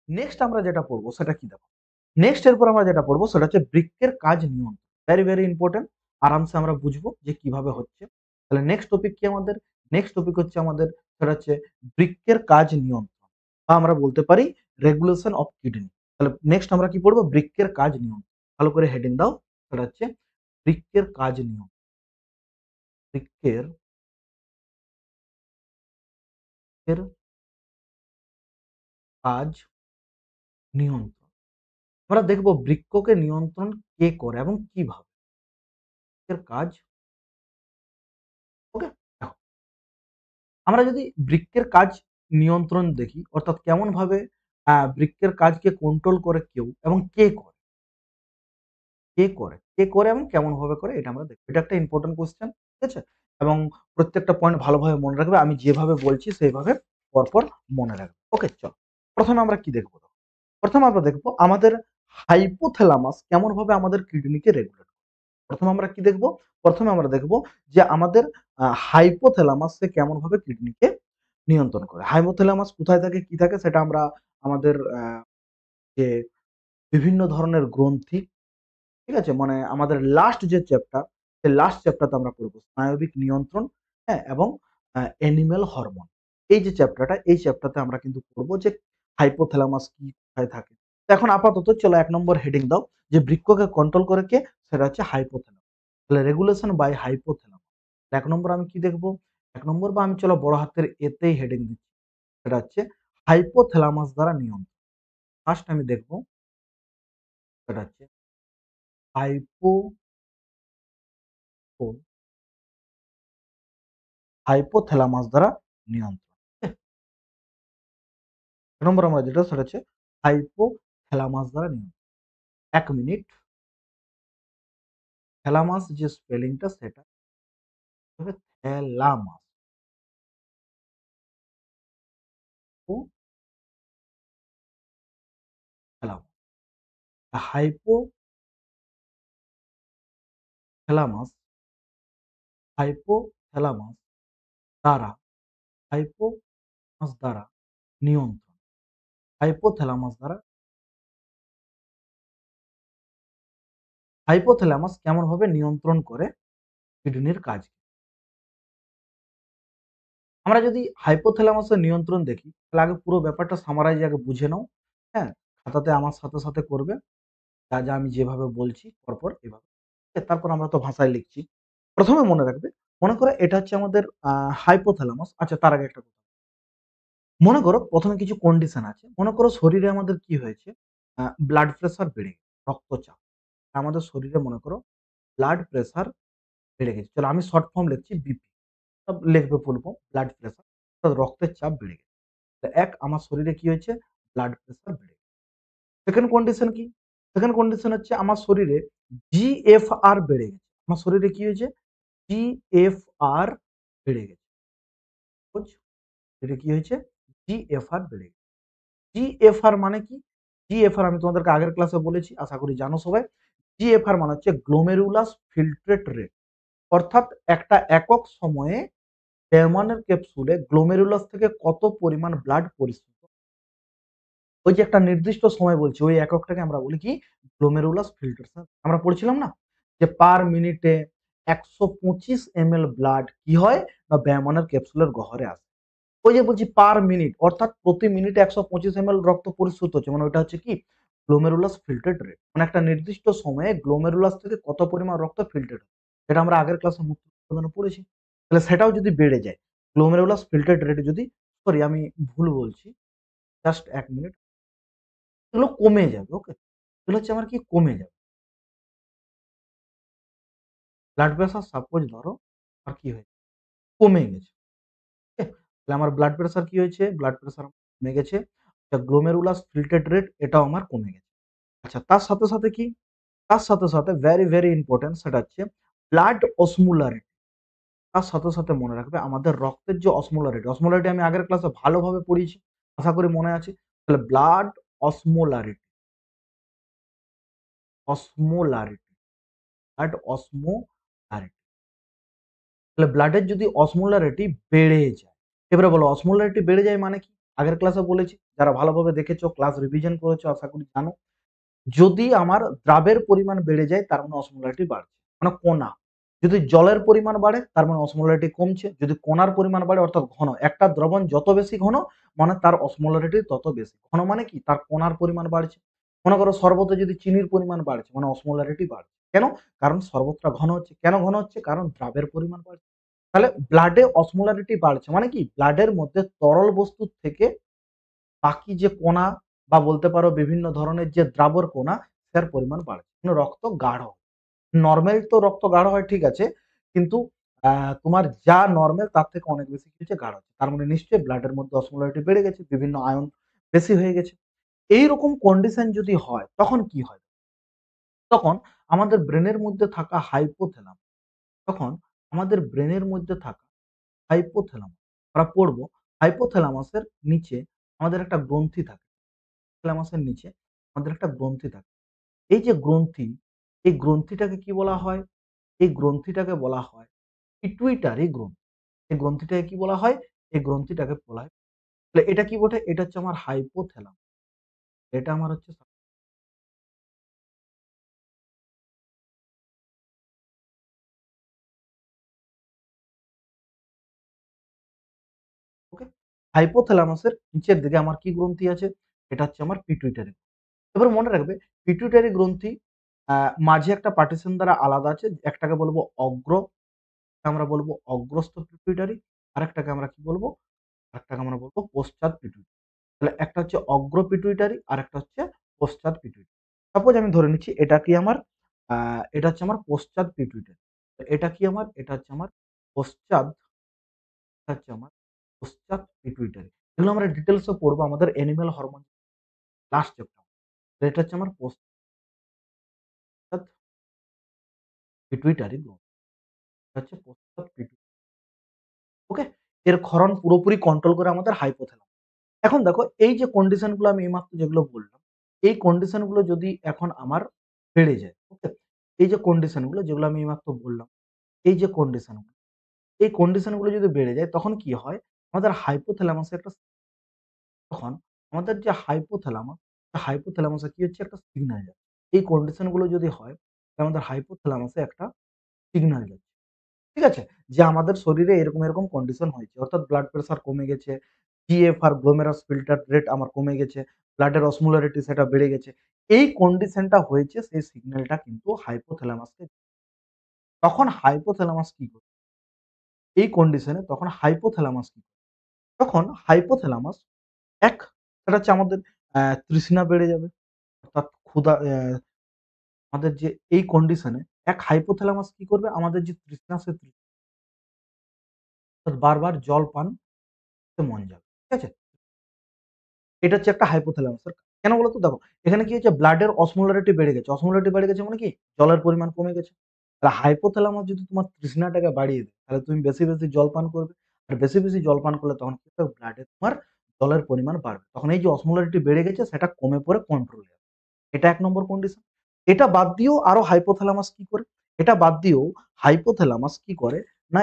Next আমরা যেটা পড়বো সেটা কি দেখো, নেক্সট এরপর আমরা যেটা পড়বো সেটা হচ্ছে বৃক্কের কাজ নিয়ন্ত্রণ। ভেরি ভেরি ইম্পর্টেন্ট, আরামসে আমরা বুঝবো যে কিভাবে হচ্ছে। তাহলে নেক্সট টপিক কি আমাদের, নেক্সট টপিক হচ্ছে আমাদের সেটা হচ্ছে বৃক্কের কাজ নিয়ন্ত্রণ, বা আমরা বলতে পারি রেগুলেশন অফ কিডনি। তাহলে নেক্সট আমরা কি পড়বো, বৃক্কের কাজ নিয়ন্ত্রণ। ভালো করে হেডিং দাও, সেটা হচ্ছে বৃক্কের কাজ নিয়ন্ত্রণ। বৃক্কের এর কাজ নিয়ন্ত্রণ। আমরা দেখব বৃক্ককে নিয়ন্ত্রণ কে করে এবং কিভাবে এর কাজ। ওকে, দেখো আমরা যদি বৃক্কের কাজ নিয়ন্ত্রণ দেখি, অর্থাৎ কেমন ভাবে বৃক্কের কাজকে কন্ট্রোল করে কেউ এবং কে করে, কে করে এবং কেমন ভাবে করে, এটা আমরা দেখবো। এটা একটা ইম্পর্টেন্ট কোশ্চেন, ঠিক আছে? এবং প্রত্যেকটা পয়েন্ট ভালোভাবে মনে রাখবে, আমি যেভাবে বলছি সেইভাবে পরপর মনে রাখবে। ওকে, চল প্রথমে আমরা কি দেখবো। প্রথমে আমরা দেখবো আমাদের হাইপোথ্যালামাস কেমন ভাবে আমাদের কিডনিকে রেগুলেট। প্রথমে আমরা কি দেখব? প্রথমে আমরা দেখব যে আমাদের হাইপোথ্যালামাস সে কেমনভাবে কিডনিকে নিয়ন্ত্রণ করে। হাইপোথ্যালামাস কোথায় থাকে, কি থাকে সেটা আমরা আমাদের যে বিভিন্ন ধরনের গ্রন্থি, ঠিক আছে? মানে আমাদের লাস্ট যে চ্যাপ্টার, সেই লাস্ট চ্যাপ্টারতে আমরা পড়ব স্নায়বিক নিয়ন্ত্রণ, হ্যাঁ? এবং অ্যানিমাল হরমোন। এই যে চ্যাপ্টারটা, এই চ্যাপ্টারতে আমরা কিন্তু পড়ব যে হাইপোথ্যালামাস কি, কোথায় থাকে। তো এখন আপাতত চলো ১ নম্বর হেডিং দাও যে বৃক্ককে কন্ট্রোল করে কে? সেটা হচ্ছে হাইপোথ্যালামাস। তাহলে রেগুলেশন বাই হাইপোথ্যালামাস। ১ নম্বর আমি কি দেখব? ১ নম্বর বা আমি চলো বড় হাতের এতেই হেডিং দিচ্ছি। সেটা হচ্ছে হাইপোথ্যালামাস দ্বারা নিয়ন্ত্রণ। ফার্স্ট আমি দেখব সেটা হচ্ছে হাইপো হাইপোথ্যালামাস দ্বারা নিয়ন্ত্রণ। এক নম্বর আমরা যেটা সেটা হচ্ছে হাইপোথ্যালামাস দ্বারা নিয়ন্ত্রণ। ১ মিনিট, থ্যালামাস যে স্পেলিংটা সেটা হবে থ্যালামাস। ও থ্যালামাস। হাইপোথ্যালামাস, হাইপোথ্যালামাস দ্বারা, হাইপোথ্যালামাস দ্বারা নিয়ন্ত্রণ। হাইপোথ্যালামাস দ্বারা, হাইপোথ্যালামাস কেমনভাবে নিয়ন্ত্রণ করে কিডনির কাজ। আমরা যদি হাইপোথ্যালামাসের নিয়ন্ত্রণ দেখি, তাহলে আগে পুরো ব্যাপারটা সামারাইজ আগে বুঝে নাও। হ্যাঁ? খাতাতে আমার সাথে, সাথে করবে। যা আমি যেভাবে বলছি পরপর এভাবে। তারপর আমরা তো ভাষায় লিখছি। ১ম এ মনে রাখবে, মনে করো এটা হচ্ছে আমাদের হাইপোথ্যালামাস। আচ্ছা, তার আগে একটা কথা। মনে করো ১ম এ কিছু কন্ডিশন আছে। মনে করো শরীরে আমাদের কি হয়েছে? ব্লাড প্রেশার বেড়ে গেছে, রক্তচাপ। আমাদের শরীরে মনে করো ব্লাড প্রেশার বেড়ে গেছে। চলো আমি শর্ট ফর্ম লিখছি বিপি। সব লিখবে ফুল ফর্ম, ব্লাড প্রেশার অর্থাৎ রক্তের চাপ বেড়ে গেছে। তো আমার শরীরে কি হয়েছে? ব্লাড প্রেশার বেড়ে গেছে। সেকেন্ড কন্ডিশন কি? সেকেন্ড কন্ডিশন হচ্ছে আমার শরীরে জিএফআর বেড়ে গেছে। আমার শরীরে কি হয়েছে? জিএফআর বেড়ে গেছে। বুঝছো? এটা কি হয়েছে? জিএফআর বেড়ে গেছে। জিএফআর মানে কি? জিএফআর আমি তোমাদেরকে আগের ক্লাসে বলেছি, আশা করি জানো সবাই। জিএফআর মানে হচ্ছে গ্লোমেরুলাস ফিল্ট্রেট রেট। অর্থাৎ একটা একক সময়ে বেমানের ক্যাপসুলে গ্লোমেরুলাস থেকে কত পরিমাণ ব্লাড পরিস্রুত। ওই যে একটা নির্দিষ্ট সময় বলছি, ওই এককটাকে আমরা বলি কি? Glomerulus filtration. আমরা পড়ছিলাম না? যে পার মিনিটে ১২৫ এমএল ব্লাড কি হয়? না বেমানের ক্যাপসুলের গহ্বরে আসে। ওই যে বলছি পার মিনিট, অর্থাৎ প্রতি মিনিটে ১২৫ এমএল রক্ত পরিশ্রুত হচ্ছে। মানে ওটা হচ্ছে কি? Glomerulus filtrate rate. মানে একটা নির্দিষ্ট সময়ে গ্লোমেরুলাস থেকে কত পরিমাণ রক্ত ফিল্ট্রেট হয়। সেটা আমরা আগের ক্লাসে মূত্র বিসর্জনে পড়েছি। তাহলে সেটাও যদি বেড়ে যায়, গ্লোমেরুলাস ফিল্ট্রেট রেট যদি, সরি আমি ভুল বলছি। Just ১ minute. এগুলো কমে যাবে, ওকে? এগুলো হচ্ছে আমার কি? কমে যাবে। ব্লাড প্রেশার সাপোজ ধরো আর কি হয়েছে? কমে গেছে। ওকে? তাহলে আমার ব্লাড প্রেশার কি হয়েছে? ব্লাড প্রেশার কমে গেছে। গ্লোমেরুলাস ফিল্ট্রেট রেট এটাও আমার কমে গেছে। আচ্ছা, তার সাথে, সাথে কি? তার সাথে, সাথে ভেরি, ভেরি ইম্পোর্টেন্ট সেটা হচ্ছে ব্লাড অসমোলারিটি। তার সাথে, সাথে মনে রাখবে আমাদের রক্তের যে অসমোলারিটি, অসমোলারিটি আমি আগের ক্লাসে ভালোভাবে পড়িয়েছি। আশা করি মনে আছে। তাহলে blood osmolarity, osmolarity, blood osmolarity. তাহলে ব্লাডের যদি অসমোলারিটি বেড়ে যায়, এবারে বলো অসমোলারিটি বেড়ে যায় মানে কি? আগের ক্লাসে বলেছি, যারা ভালোভাবে দেখেছো, ক্লাস রিভিশন করেছো আশা করি জানো। যদি আমার দ্রাবের পরিমাণ বেড়ে যায় তার মানে অসমোলারিটি বাড়ছে, মানে কণা। যদি জলের পরিমাণ বাড়ে তার মানে অসমোলারিটি কমছে। যদি কণার পরিমাণ বাড়ে অর্থাৎ ঘন, একটা দ্রবণ যত বেশি ঘন মানে তার অসমোলারিটি তত বেশি। ঘন মানে কি? তার কণার পরিমাণ বাড়ছে। মনে করো শরবতে যদি চিনির পরিমাণ বাড়ছে মানে অসমোলারিটি বাড়ছে। কেন? কারণ শরবতটা ঘন হচ্ছে। কেন ঘন হচ্ছে? কারণ দ্রাবের পরিমাণ বাড়ছে। তাহলে ব্লাডে অসমোলারিটি বাড়ছে মানে কি? ব্লাডের মধ্যে তরল বস্তুর থেকে বাকি যে কণা বা বলতে পারো বিভিন্ন ধরনের যে দ্রাবর কণা তার পরিমাণ বাড়ছে। মানে রক্ত গাঢ়। নরমাল তো রক্ত গাঢ় হয় ঠিক আছে। কিন্তু তোমার যা নরমাল তার থেকে অনেক বেশি কি হচ্ছে? গাঢ় হচ্ছে। তার মানে নিশ্চয়ই ব্লাডের মধ্যে অসমোলারিটি বেড়ে গেছে। বিভিন্ন আয়ন বেশি হয়ে গেছে। এইরকম কন্ডিশন যদি হয় তখন কি হয়? তখন আমাদের ব্রেনের মধ্যে থাকা হাইপোথ্যালামাস, তখন আমাদের ব্রেনের মধ্যে থাকা হাইপোথ্যালামাস আমরা পড়বো হাইপোথ্যালামাসের নিচে আমাদের একটা গ্রন্থি থাকে। থ্যালামাসের নিচে আমাদের একটা গ্রন্থি থাকে। এই যে গ্রন্থি, এই গ্রন্থিটাকে কি বলা হয়? এই গ্রন্থিটাকে বলা হয় পিটুইটারি গ্রন্থি। এই গ্রন্থিটাকে কি বলা হয়? এই গ্রন্থিটাকে বলা হয়। তাহলে এটা কি বটে? এটা হচ্ছে আমার হাইপোথ্যালামাস। এটা আমার হচ্ছে ওকে। হাইপোথ্যালামাসের নিচের দিকে আমার কি গ্রন্থি আছে? এটা হচ্ছে আমার পিটুইটারি। এবার মনে রাখবে পিটুইটারি গ্রন্থি মাঝে একটা পার্টিশন দ্বারা আলাদা আছে। একটাকে বলবো অগ্র, আমরা বলবো অগ্রস্থ পিটুইটারি, আরেকটাকে আমরা কি বলবো? আরেকটাকে আমরা বলবো পশ্চাৎ পিটুইটারি। তাহলে একটা হচ্ছে অগ্র পিটুইটারি আর একটা হচ্ছে পশ্চাৎ পিটুইটারি। সাপোজ আমি ধরে নিচ্ছি এটা কি আমার এটা হচ্ছে আমার পশ্চাৎ পিটুইটারি। এটা কি আমার? এটা হচ্ছে আমার পশ্চাৎ, এটা হচ্ছে আমার পশ্চাৎ পিটুইটারি। এগুলো আমরা ডিটেইলস এ পড়বো আমাদের অ্যানিমাল হরমোন লাস্ট চ্যাপ্টার। এটা হচ্ছে আমার পশ্চাৎ পিটুইটারি গ্রন্থি। এটা হচ্ছে পশ্চাৎ পিটুইটারি। ওকে? এর ক্ষরণ পুরোপুরি কন্ট্রোল করে আমাদের হাইপোথ্যালামাস। এখন দেখো এই যে কন্ডিশন গুলো আমি এইমাত্র যেগুলো বললাম, এই কন্ডিশন গুলো যদি এখন আমার বেড়ে যায়, ওকে? এই যে কন্ডিশন গুলো যেগুলো আমি এইমাত্র বললাম, এই যে কন্ডিশন গুলো, এই কন্ডিশন গুলো যদি বেড়ে যায় তখন কি হয়? আমাদের হাইপোথ্যালামাসে একটা তখন আমাদের যে হাইপোথ্যালামাস, হাইপোথ্যালামাসে কি হচ্ছে? একটা সিগন্যাল যাচ্ছে। এই কন্ডিশন গুলো যদি হয় তাহলে আমাদের হাইপোথ্যালামাসে একটা সিগন্যাল যাচ্ছে। ঠিক আছে? যে আমাদের শরীরে এরকম, এরকম কন্ডিশন হয়েছে। অর্থাৎ ব্লাড প্রেশার কমে গেছে, GFR গ্লোমেরাস ফিল্টার রেট আমার কমে গেছে, ব্লাডের অসমোলারিটি সেটা বেড়ে গেছে। এই কন্ডিশনটা হয়েছে সেই সিগন্যালটা কিন্তু হাইপোথ্যালামাসকে তখন হাইপোথ্যালামাস কি করে? এই কন্ডিশনে তখন হাইপোথ্যালামাস কি করে? তখন হাইপোথ্যালামাস এক সেটা হচ্ছে আমাদের তৃষ্ণা বেড়ে যাবে। অর্থাৎ ক্ষুধা আমাদের যে এই কন্ডিশনে এক হাইপোথ্যালামাস কি করবে? আমাদের যে তৃষ্ণা সে বারবার জল পান করতে মন যাবে। ঠিক আছে? এটা হচ্ছে একটা হাইপোথ্যালামাসের কাজ। কেন বলতো? দেখো, এখানে কি হচ্ছে ব্লাডের অসমোলারিটি বেড়ে গেছে। অসমোলারিটি বেড়ে গেছে মানে কি? জলের পরিমাণ কমে গেছে। তাহলে হাইপোথ্যালামাস যদি তোমার তৃষ্ণাটাকে বাড়িয়ে দেয়, তাহলে তুমি বেশি, বেশি জল পান করবে। আর বেশি, বেশি জল পান করলে তখন কি হবে? ব্লাডে তোমার জলের পরিমাণ বাড়বে। তখন এই যে অসমোলারিটি বেড়ে গেছে সেটা কমে পড়ে কন্ট্রোলে আসবে। এটা ১ নম্বর কন্ডিশন। এটা বাদ দিয়েও আরো হাইপোথ্যালামাস কি করে? এটা বাদ দিয়েও হাইপোথ্যালামাস কি করে? না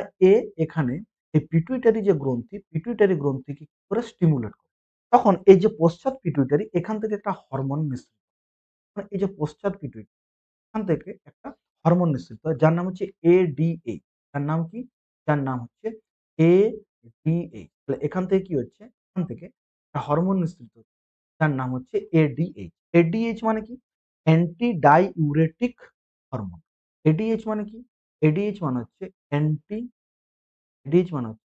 এখানে এই পিটুইটারি যে গ্রন্থি, পিটুইটারি গ্রন্থিকে কি করে? স্টিমুলেট করে। তখন এই যে পশ্চাৎ পিটুইটারি এখান থেকে একটা হরমোন নিঃসৃত হয়। এই যে পশ্চাৎ পিটুইটারি এখান থেকে একটা হরমোন নিঃসৃত হয় যার নাম হচ্ছে ADH। যার নাম কি? যার নাম হচ্ছে ADH। তাহলে এখান থেকে কি হচ্ছে? এখান থেকে একটা হরমোন নিঃসৃত হচ্ছে যার নাম হচ্ছে ADH। ADH মানে কি? Anti diuretic hormone. ADH মানে কি? ADH মানে হচ্ছে অ্যান্টি ADH মানে হচ্ছে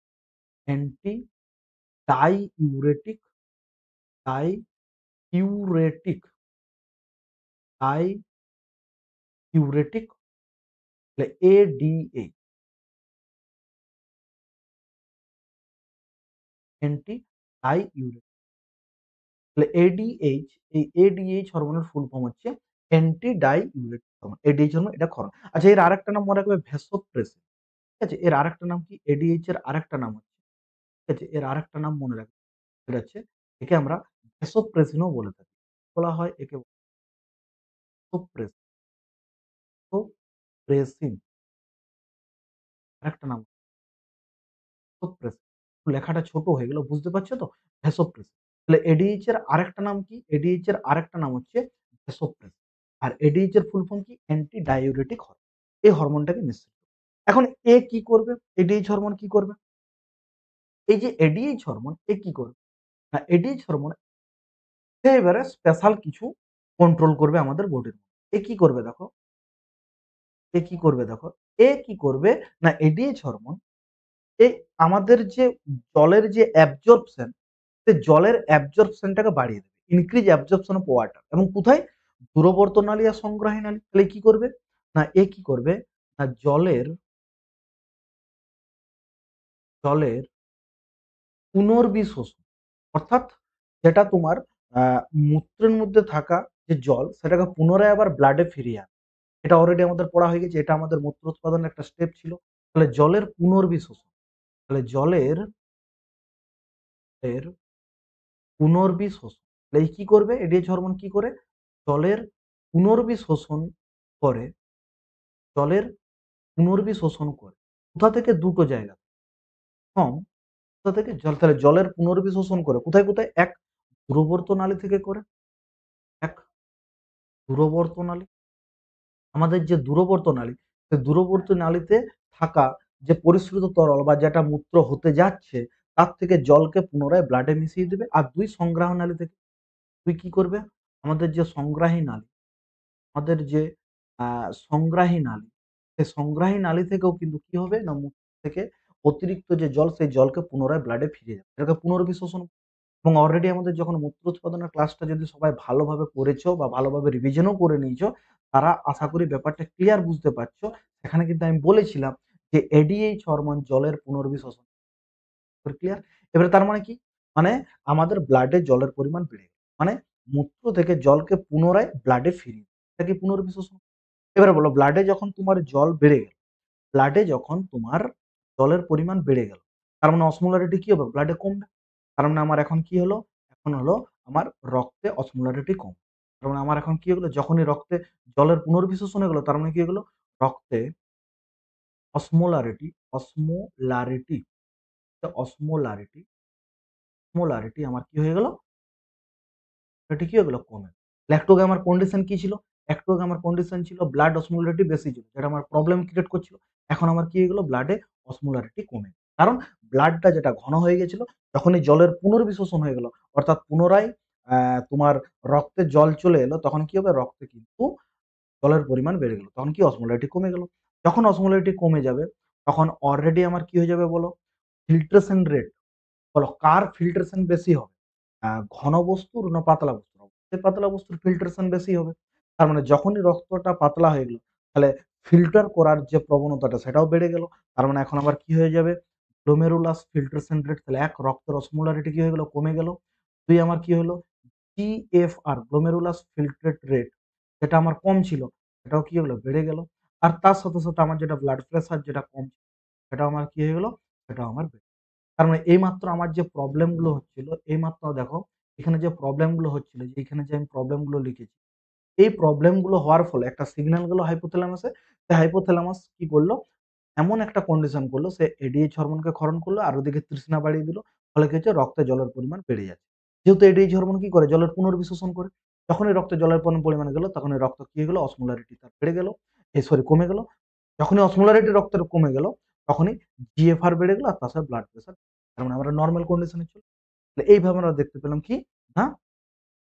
অ্যান্টি ডাইউরেটিক ডাইউরেটিক ডাইউরেটিক তাহলে ADH অ্যান্টি ডাইউরেটিক। তাহলে ADH এই ADH হরমোনের ফুল ফর্ম হচ্ছে anti diuretic hormone. ADH hormone এটা ক্ষরণ। আচ্ছা এর আরেকটা নাম মনে রাখবে ভ্যাসোপ্রেসিন। ঠিক আছে? এর আরেকটা নাম কি? ADH এর আরেকটা নাম হচ্ছে ঠিক আছে? এর আরেকটা নাম মনে রাখবে। সেটা হচ্ছে একে আমরা ভ্যাসোপ্রেসিন ও বলে থাকি। বলা হয় একে ভ্যাসোপ্রেসিন, ভ্যাসোপ্রেসিন আরেকটা নাম ভ্যাসোপ্রেসিন। লেখাটা ছোট হয়ে গেল। বুঝতে পারছো তো? ভ্যাসোপ্রেসিন। তাহলে এডিএইচ এর আরেকটা নাম কি? এডিএইচ এর আরেকটা নাম হচ্ছে ভ্যাসোপ্রেসিন। আর এডিএইচ এর ফুল ফর্ম কি? Anti diuretic hormone. এই হরমোনটাকে নিঃসৃত করে। এখন এ কি করবে? এডিএইচ হরমোন কি করবে? এই যে এডিএইচ হরমোন এ কি করবে? না এডিএইচ হরমোন সে এবারে স্পেশাল কিছু কন্ট্রোল করবে আমাদের বডির মধ্যে। এ কি করবে দেখো? এ কি করবে দেখো? এ কি করবে? না এডিএইচ হরমোন এই আমাদের যে জলের যে অ্যাবজর্পশন, সে জলের অ্যাবজর্পশনটাকে বাড়িয়ে দেবে। ইনক্রিজ অ্যাবজর্পশন অফ ওয়াটার এবং কোথায়? দূরবর্ত নালী আর সংগ্রাহী নালী। তাহলে কি করবে? না এ কি করবে? না জলের পুনর্বিশোষণ অর্থাৎ যেটা তোমার আ মূত্রের মধ্যে থাকা যে জল সেটাকে পুনরায় আবার ব্লাডে ফিরিয়ে আনে। এটা অলরেডি আমাদের পড়া হয়ে গেছে। এটা আমাদের মূত্র উৎপাদনের একটা স্টেপ ছিল। তাহলে জলের পুনর্বিশোষণ। তাহলে এর পুনর্বিশোষণ। তাহলে এই কি করবে? এডিএইচ হরমোন কি করে? জলের পুনর্বিশোষণ করে, জলের পুনর্বিশোষণ করে। কোথা থেকে? দুটো জায়গা। প্রথম কোথা থেকে? তাহলে জলের পুনর্বিশোষণ করে। কোথায়, কোথায়? ১ দূরবর্ত নালী থেকে করে। ১ দূরবর্ত নালী। আমাদের যে দূরবর্ত নালী, সেই দূরবর্তী নালীতে থাকা যে পরিস্রুত তরল বা যেটা মূত্র হতে যাচ্ছে, তার থেকে জলকে পুনরায় ব্লাডে মিশিয়ে দেবে। আর ২ সংগ্রাহক নালী থেকে ২ কি করবে? আমাদের যে সংগ্রাহী নালী আমাদের যে আ সংগ্রাহী নালী, সেই সংগ্রাহী নালী থেকেও কিন্তু কি হবে? না মূত্র থেকে অতিরিক্ত যে জল, সেই জলকে পুনরায় ব্লাডে ফিরিয়ে যাবে। এটাকে পুনর্বিশোষণ এবং অলরেডি আমাদের যখন মূত্র উৎপাদনের ক্লাসটা যদি সবাই ভালোভাবে করেছো বা ভালোভাবে রিভিশনও করে নিয়েছো, তারা আশা করি ব্যাপারটা ক্লিয়ার বুঝতে পারছো। সেখানে কিন্তু আমি বলেছিলাম যে এডিএইচ হরমোন জলের পুনর্বিশোষণ ক্লিয়ার? এবারে তার মানে কি? মানে আমাদের ব্লাডে জলের পরিমাণ বেড়ে গেল। মানে মূত্র থেকে জলকে পুনরায় ব্লাডে ফিরিয়ে দেয়। এটা কি পুনর্বিশোষণ? এবারে বলো ব্লাডে যখন তোমার জল বেড়ে গেল, ব্লাডে যখন তোমার জলের পরিমাণ বেড়ে গেল, তার মানে অসমোলারিটি কি হবে? ব্লাডে কমবে। তার মানে আমার এখন কি হলো? এখন হলো আমার রক্তে অসমোলারিটি কম। তার মানে আমার এখন কি হলো? যখনই রক্তে জলের পুনর্বিশোষণ হয়ে গেল, তার মানে কি হয়ে গেল? রক্তে অসমোলারিটি, অসমোলারিটি, অসমোলারিটি, অসমোলারিটি আমার কি হয়ে গেল? এটা কি হয়ে গেল? কমে। একটু আগে আমার কন্ডিশন কি ছিল? একটু আগে আমার কন্ডিশন ছিল ব্লাড অসমোলারিটি বেশি ছিল। যেটা আমার প্রবলেম ক্রিয়েট করছিল। এখন আমার কি হয়ে গেল? ব্লাডে অসমোলারিটি কমে। কারণ ব্লাডটা যেটা ঘন হয়ে গেছিল, যখনই জলের পুনর্বিশোষণ হয়ে গেল, অর্থাৎ পুনরায় তোমার রক্তে জল চলে এলো, তখন কি হবে? রক্তে কিন্তু জলের পরিমাণ বেড়ে গেল। তখন কি অসমোলারিটি কমে গেল। যখন অসমোলারিটি কমে যাবে, তখন অলরেডি আমার কি হয়ে যাবে বলো? ফিল্ট্রেশন রেট বলো কার ফিল্ট্রেশন বেশি হবে? ঘন বস্তুর না পাতলা বস্তুর? অবশ্যই পাতলা বস্তুর ফিল্ট্রেশন বেশি হবে। তার মানে যখনই রক্তটা পাতলা হয়ে গেল, তাহলে ফিল্টার করার যে প্রবণতাটা সেটাও বেড়ে গেল। তার মানে এখন আবার কি হয়ে যাবে? গ্লোমেরুলাস ফিল্ট্রেশন রেট তাহলে ১ রক্তের অসমোলারিটি কি হয়ে গেল? কমে গেল। ২ আমার কি হলো? GFR গ্লোমেরুলাস ফিল্ট্রেট রেট যেটা আমার কম ছিল, সেটাও কি হলো? বেড়ে গেল। আর তার সাথে, সাথে আমার যেটা ব্লাড প্রেশার যেটা কম ছিল, সেটাও আমার কি হয়ে গেল? সেটাও আমার বেড়ে গেল। তার মানে এইমাত্র আমার যে প্রবলেম গুলো হচ্ছিল, এইমাত্র দেখো এখানে যে প্রবলেম গুলো হচ্ছিল, যে এখানে যে আমি প্রবলেম গুলো লিখেছি, এই প্রবলেম গুলো হওয়ার ফলে একটা সিগন্যাল গেল হাইপোথ্যালামাসে। সেই হাইপোথ্যালামাস কি করল? এমন একটা কন্ডিশন করল, সে এডিএইচ হরমোনকে ক্ষরণ করলো আর ওদিকে তৃষ্ণা বাড়িয়ে দিল। ফলে কি হচ্ছে? রক্তে জলের পরিমাণ বেড়ে যাচ্ছে। যেহেতু এডিএইচ হরমোন কি করে? জলের পুনর্বিশোষণ করে। যখনই রক্তে জলের পরিমাণ গেল, তখনই রক্ত কি হয়ে গেল? অসমোলারিটি তার বেড়ে গেল। সরি কমে গেল। যখনই অসমোলারিটি রক্তের কমে গেল, তখনই জিএফআর বেড়ে গেল আর তার সাথে ব্লাড প্রেশার। তার মানে আমরা নরমাল কন্ডিশনে চলে তাহলে এইভাবে আমরা দেখতে পেলাম কি? না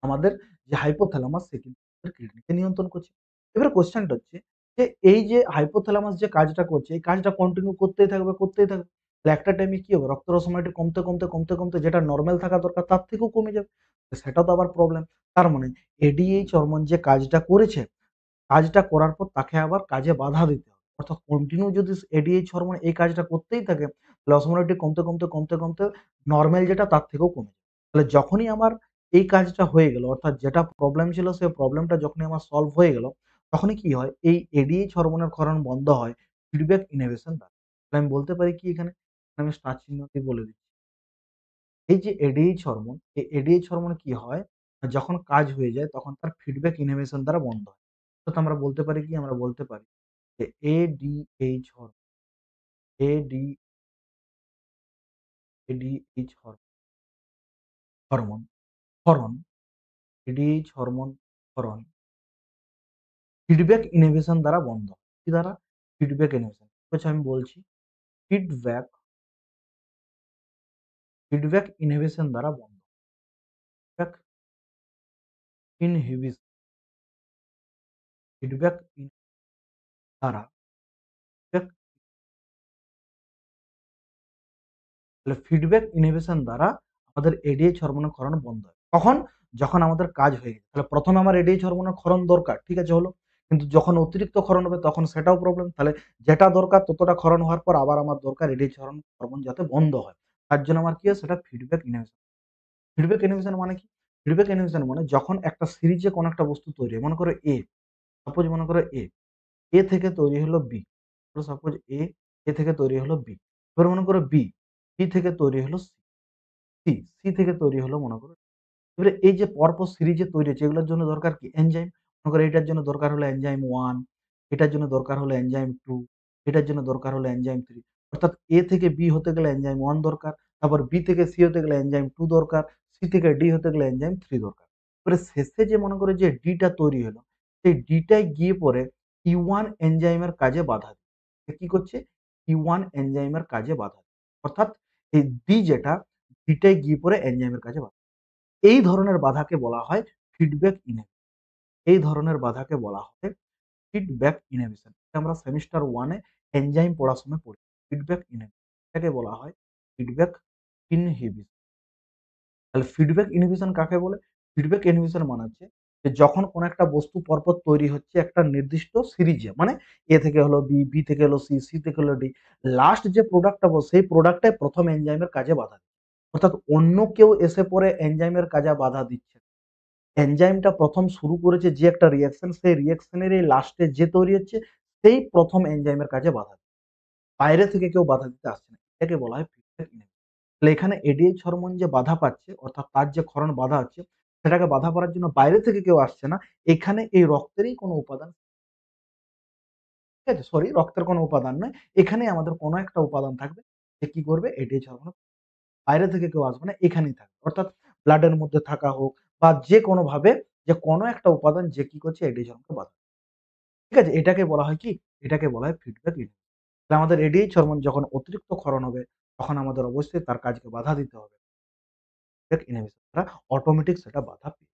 আমাদের যে হাইপোথ্যালামাস সে কিন্তু কিডনিকে নিয়ন্ত্রণ করছে। এবারে কোয়েশ্চেনটা হচ্ছে যে এই যে হাইপোথ্যালামাস যে কাজটা করছে, এই কাজটা কন্টিনিউ করতেই থাকবে, করতেই থাকবে। তাহলে একটা টাইমে কি হবে? রক্তের অসমোলারিটি কমতে, কমতে, কমতে, কমতে যেটা নরমাল থাকা দরকার তার থেকেও কমে যাবে। তো সেটাও তো আবার প্রবলেম। তার মানে এডিএইচ হরমোন যে কাজটা করেছে, কাজটা করার পর তাকে আবার কাজে বাধা দিতে হবে। অর্থাৎ কন্টিনিউ যদি এডিএইচ হরমোন এই কাজটা করতেই থাকে, তাহলে অসমোলারিটি কমতে, কমতে, কমতে, কমতে নরমাল যেটা তার থেকেও কমে যাবে। তাহলে যখনই আমার এই কাজটা হয়ে গেল, অর্থাৎ যেটা প্রবলেম ছিল সেই প্রবলেমটা যখনই আমার সলভ হয়ে গেল, তখনই কি হয়? এই এডিএইচ হরমোনের ক্ষরণ বন্ধ হয় ফিডব্যাক ইনহিবিশন দ্বারা। তাহলে আমি বলতে পারি কি এখানে? আমি স্টার চিহ্ন দিয়ে বলে দিচ্ছি। এই যে এডিএইচ হরমোন, এই এডিএইচ হরমোন কি হয়? যখন কাজ হয়ে যায় তখন তার ফিডব্যাক ইনহিবিশন দ্বারা বন্ধ হয়। অর্থাৎ আমরা বলতে পারি কি? আমরা বলতে পারি যে এডিএইচ হরমোন, এডিএইচ হরমোন ক্ষরণ, এডিএইচ হরমোন ক্ষরণ ফিডব্যাক ইনহিবিশন দ্বারা বন্ধ হয়। কি দ্বারা? Feedback inhibition. হচ্ছে আমি বলছি ফিডব্যাক ফিডব্যাক ইনহিবিশন দ্বারা বন্ধ। ফিডব্যাক ইনহিবিশন ফিডব্যাক দ্বারা ফিডব্যাক তাহলে ফিডব্যাক ইনহিবিশন দ্বারা আমাদের এডিএইচ হরমোনের ক্ষরণ বন্ধ হয়। কখন? যখন আমাদের কাজ হয়ে গেছে। তাহলে প্রথমে আমার এডিএইচ হরমোনের ক্ষরণ দরকার। ঠিক আছে হলো। কিন্তু যখন অতিরিক্ত ক্ষরণ হবে তখন সেটাও প্রবলেম। তাহলে যেটা দরকার ততটা ক্ষরণ হওয়ার পর আবার আমার দরকার এডিএইচ হরমোন যাতে বন্ধ হয়। তার জন্য আমার কি হয় সেটা ফিডব্যাক ইনহিবিশন। ফিডব্যাক ইনহিবিশন মানে কি? ফিডব্যাক ইনহিবিশন মানে যখন একটা সিরিজে কোনো একটা বস্তু তৈরি হয়, মনে করো A, সাপোজ মনে করো A থেকে তৈরি হলো B। সাপোজ A থেকে তৈরি হলো B। এবার মনে করো B থেকে তৈরি হলো সি থেকে তৈরি হলো মনে করো। এবারে এই যে পরপর সিরিজে তৈরি হচ্ছে এগুলোর জন্য দরকার কি? এনজাইম। মনে করো এটার জন্য দরকার হলো এনজাইম 1, এটার জন্য দরকার হলো এনজাইম 2, এটার জন্য দরকার হলো এনজাইম 3। অর্থাৎ A থেকে B হতে গেলে এনজাইম 1 দরকার। তারপর B থেকে C হতে গেলে এনজাইম 2 দরকার। C থেকে D হতে গেলে এনজাইম 3 দরকার। এবারে শেষে যে মনে করো যে D টা তৈরি হলো, সেই D টাই গিয়ে পরে E1 এনজাইমের কাজে বাধা দেয়। সে কি করছে? E1 এনজাইমের কাজে বাধা দেয়। অর্থাৎ এই D যেটা D টাই গিয়ে পরে এনজাইমের কাজে বাধা দেয়। এই ধরনের বাধাকে বলা হয় ফিডব্যাক ইনহিবিশন। এই ধরনের বাধাকে বলা হয় ফিডব্যাক ইনহিবিশন। এটা আমরা সেমিস্টার 1 এ এনজাইম পড়ার সময় পড়ি। Feedback inhibition. এটাকে বলা হয় ফিডব্যাক ইনহিবিশন। তাহলে ফিডব্যাক ইনহিবিশন কাকে বলে? ফিডব্যাক ইনহিবিশন মানে হচ্ছে যে যখন কোন একটা বস্তু পরপর তৈরি হচ্ছে একটা নির্দিষ্ট সিরিজে, মানে A থেকে হলো B থেকে হলো C থেকে হলো D, লাস্ট যে প্রোডাক্টটা পাবো সেই প্রোডাক্টটাই প্রথম এনজাইমের কাজে বাধা দেয়। অর্থাৎ অন্য কেউ এসে পরে এনজাইমের কাজে বাধা দিচ্ছে না। এনজাইমটা প্রথম শুরু করেছে যে একটা রিঅ্যাকশন, সেই রিঅ্যাকশনের এই লাস্টে যে তৈরি হচ্ছে সেই প্রথম এনজাইমের কাজে বাধা দেয়। বাইরে থেকে কেউ বাধা দিতে আসছে না। এটাকে বলা হয় ফিডব্যাক ইনহিবিশন। তাহলে এখানে এডিএইচ হরমোন যে বাধা পাচ্ছে অর্থাৎ তার যে ক্ষরণ বাধা হচ্ছে সেটাকে বাধা করার জন্য বাইরে থেকে কেউ আসছে না। এখানে এই রক্তেরই কোনো উপাদান, ঠিক আছে? সরি, রক্তের কোনো উপাদান নয়। এখানেই আমাদের কোনো একটা উপাদান থাকবে যে কি করবে এডিএইচ হরমোন, বাইরে থেকে কেউ আসবে না, এখানেই থাকবে। অর্থাৎ ব্লাডের মধ্যে থাকা হোক বা যেকোনোভাবে যে কোনো একটা উপাদান যে কি করছে এডিএইচ হরমোনকে বাধা, ঠিক আছে? এটাকে বলা হয় কি? এটাকে বলা হয় ফিডব্যাক ইনহিবিশন। তাহলে আমাদের এডিএইচ হরমোন যখন অতিরিক্ত ক্ষরণ হবে তখন আমাদের অবশ্যই তার কাজকে বাধা দিতে হবে। ফিডব্যাক ইনহিবিশন দ্বারা অটোমেটিক সেটা বাধা পেয়ে,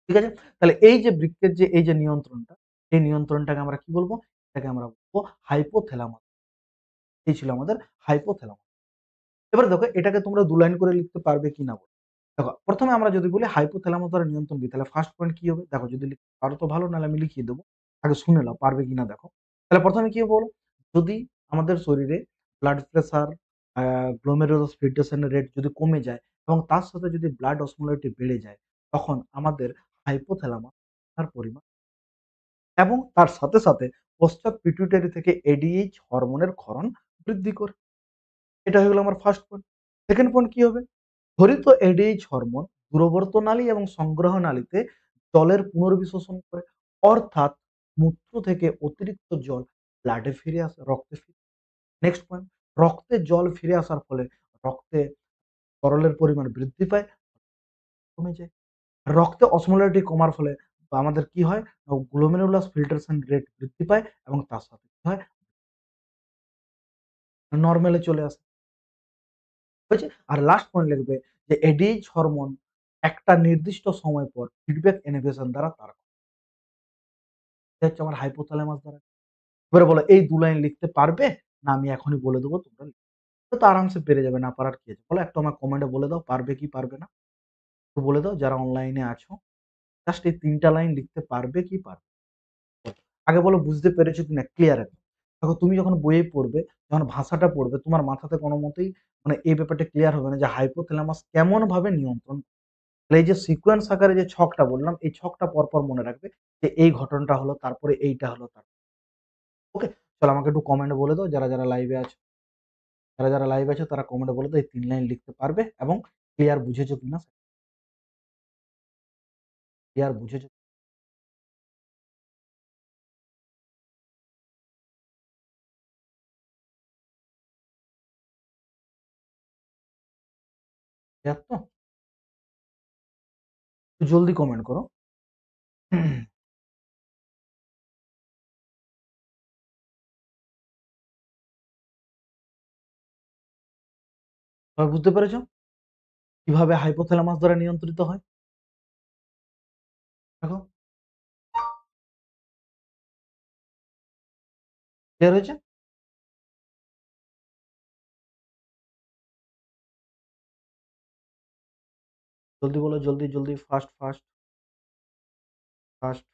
ঠিক আছে? তাহলে এই যে বৃক্কের যে এই যে নিয়ন্ত্রণটা, এই নিয়ন্ত্রণটাকে আমরা কি বলবো? এটাকে আমরা বলবো হাইপোথ্যালামাস। এই ছিল আমাদের হাইপোথ্যালামাস। এবারে দেখো এটাকে তোমরা ২ লাইন করে লিখতে পারবে কিনা বলো। দেখো ১ম এ আমরা যদি বলি হাইপোথ্যালামাস দ্বারা নিয়ন্ত্রণ কি? তাহলে ফার্স্ট পয়েন্ট কি হবে? দেখো যদি লিখতে পারো তো ভালো, নাহলে আমি লিখিয়ে দেব। আগে শুনে নাও পারবে কিনা দেখো। তাহলে ১ম এ কি হবে বলো? যদি আমাদের শরীরে ব্লাড প্রেশার, আ গ্লোমেরুলাস ফিল্ট্রেশন এর রেট যদি কমে যায় এবং তার সাথে যদি ব্লাড অসমোলারিটি বেড়ে যায়, তখন আমাদের হাইপোথ্যালামাস তার পরিমাণ এবং তার সাথে পশ্চাৎ পিটুইটারি থেকে এডিএইচ হরমোনের ক্ষরণ বৃদ্ধি করে। এটা হয়ে গেল আমার ফার্স্ট পয়েন্ট। সেকেন্ড পয়েন্ট কি হবে? ধরিত এডিএইচ হরমোন দূরবর্ত নালী এবং সংগ্রহ নালীতে জলের পুনর্বিশোষণ করে। অর্থাৎ মূত্র থেকে অতিরিক্ত জল ব্লাডে ফিরে আসে, রক্তে ফিরে। নেক্সট পয়েন্ট, রক্তে জল ফিরে আসার ফলে রক্তে তরলের পরিমাণ বৃদ্ধি পায়, কমে যায়। রক্তে অসমোলারিটি কমার ফলে আমাদের কি হয়? গ্লোমেরুলাস ফিল্ট্রেশন রেট বৃদ্ধি পায় এবং তার সাথে কি হয়? নরমালে চলে আসে। হয়েছে? আর লাস্ট পয়েন্ট লিখবে যে এডিএইচ হরমোন একটা নির্দিষ্ট সময় পর ফিডব্যাক ইনহিবিশন দ্বারা তার, এটা হচ্ছে আমার হাইপোথ্যালামাস দ্বারা। এবারে বলো এই ২ লাইন লিখতে পারবে? না আমি এখনই বলে দেব তোমরা লিখবে। তো আরামসে পেরে যাবে, না পারার কি আছে? বলো একটু আমার কমেন্টে বলে দাও পারবে কি পারবে না? একটু বলে দাও যারা অনলাইনে আছো। জাস্ট এই ৩ টা লাইন লিখতে পারবে কি পারবে না? আগে বলো বুঝতে পেরেছো কিনা ক্লিয়ার একদম। দেখো তুমি যখন বইয়ে পড়বে, যখন ভাষাটা পড়বে তোমার মাথাতে কোনমতেই মানে এই ব্যাপারটা ক্লিয়ার হবে না যে হাইপোথ্যালামাস কেমনভাবে নিয়ন্ত্রণ, তাহলে এই যে সিকোয়েন্স আকারে যে ছকটা বললাম, এই ছকটা পরপর মনে রাখবে যে এই ঘটনাটা হলো, তারপরে এইটা হলো, ওকে? চলো আমাকে একটু কমেন্টে বলে দাও যারা লাইভে আছো। যারা লাইভে আছো তারা কমেন্টে বলে দাও এই ৩ লাইন লিখতে পারবে এবং ক্লিয়ার বুঝেছো কিনা? ক্লিয়ার বুঝেছো? ক্লিয়ার তো? একটু জলদি কমেন্ট করো। সবাই বুঝতে পেরেছো? কিভাবে হাইপোথ্যালামাস দ্বারা নিয়ন্ত্রিত হয়? দেখো, ক্লিয়ার হয়েছে? জলদি বলো, জলদি, জলদি, ফাস্ট, ফাস্ট, ফাস্ট।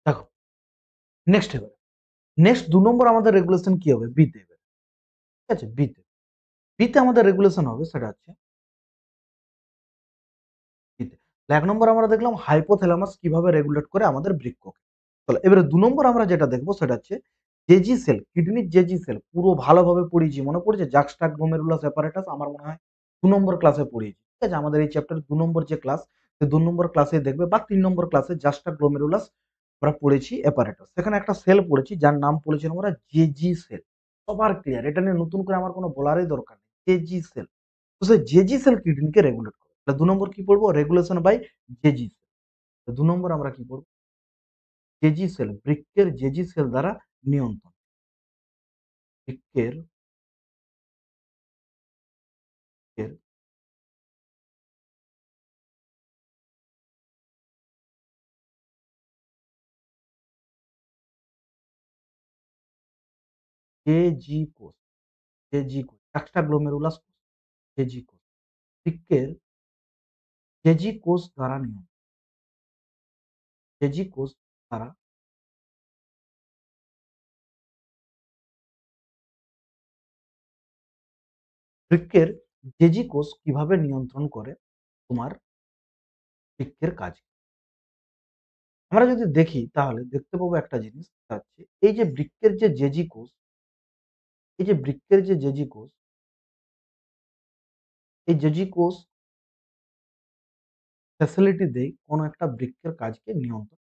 দেখো, নেক্সট এবার। নেক্সট ২ নম্বর আমাদের রেগুলেশন কি হবে? বি তে এবার। ঠিক আছে? বি তে। বি তে আমাদের রেগুলেশন হবে সেটা হচ্ছে বি তে। ১ নম্বর আমরা দেখলাম হাইপোথ্যালামাস কিভাবে রেগুলেট করে আমাদের বৃক্ককে। চলো এবারে ২ নম্বর আমরা যেটা দেখব সেটা হচ্ছে জেজি সেল, কিডনির জেজি সেল পুরো ভালোভাবে পড়িয়েছি। মনে পড়েছে? জাক্সটা গ্লোমেরুলাস অ্যাপারেটাস আমার মনে হয় ২ নম্বর ক্লাসে পড়িয়েছি। ঠিক আছে? আমাদের এই চ্যাপ্টারের ২ নম্বর যে ক্লাস, সেই ২ নম্বর ক্লাসে দেখবে বা ৩ নম্বর ক্লাসে জাস্টা গ্লোমেরুলাস আমরা পড়েছি অ্যাপারেটাস। সেখানে একটা সেল পড়েছি যার নাম পড়েছিলাম আমরা জেজি সেল। সবার ক্লিয়ার। এটা নিয়ে নতুন করে আমার কোনো বলারই দরকার নেই। JG cell. তো সেই জেজি সেল কিডনিকে রেগুলেট করে। তাহলে ২ নম্বর কি পড়বো? Regulation by JG cell. ২ নম্বর আমরা কি পড়ব? জেজি সেল, বৃক্কের জেজি সেল দ্বারা নিয়ন্ত্রণ। বৃক্কের এর জেজি কোষ, জেজি কোষ, এক্সট্রাগ্লোমেরুলাস কোষ, জেজি কোষ। বৃক্কের জেজি কোষ দ্বারা নিয়ন্ত্রণ। জেজি কোষ দ্বারা বৃক্কের জেজি কোষ কিভাবে নিয়ন্ত্রণ করে তোমার বৃক্কের কাজ? আমরা যদি দেখি তাহলে দেখতে পাবো একটা জিনিস সেটা হচ্ছে এই যে বৃক্কের যে জেজি কোষ, এই যে বৃক্কের যে জেজি কোষ, এই জেজি কোষ ফ্যাসিলিটি দেয় কোনো একটা বৃক্কের কাজকে নিয়ন্ত্রণ।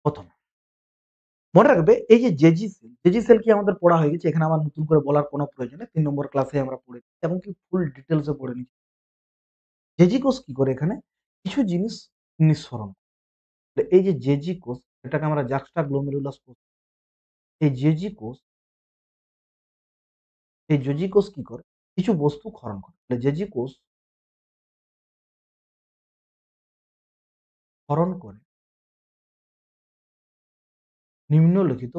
১ম মনে রাখবে এই যে জেজি সেল কি আমাদের পড়া হয়ে গেছে। এখানে আমার নতুন করে বলার কোনো প্রয়োজন নেই। ৩ নম্বর ক্লাসে আমরা পড়েছি এবং কি ফুল ডিটেইলস এ পড়ে নিচ্ছি। জেজি কোষ কি করে এখানে? কিছু জিনিস নিঃসরণ করে। এই যে জেজি কোষ এটাকে আমরা জাক্সটা গ্লোমেরুলাস কোষ। এই জেজি কোষ, এই জেজি কোষ কি করে? কিছু বস্তু ক্ষরণ করে। তাহলে জেজি কোষ ক্ষরণ করে নিম্নলিখিত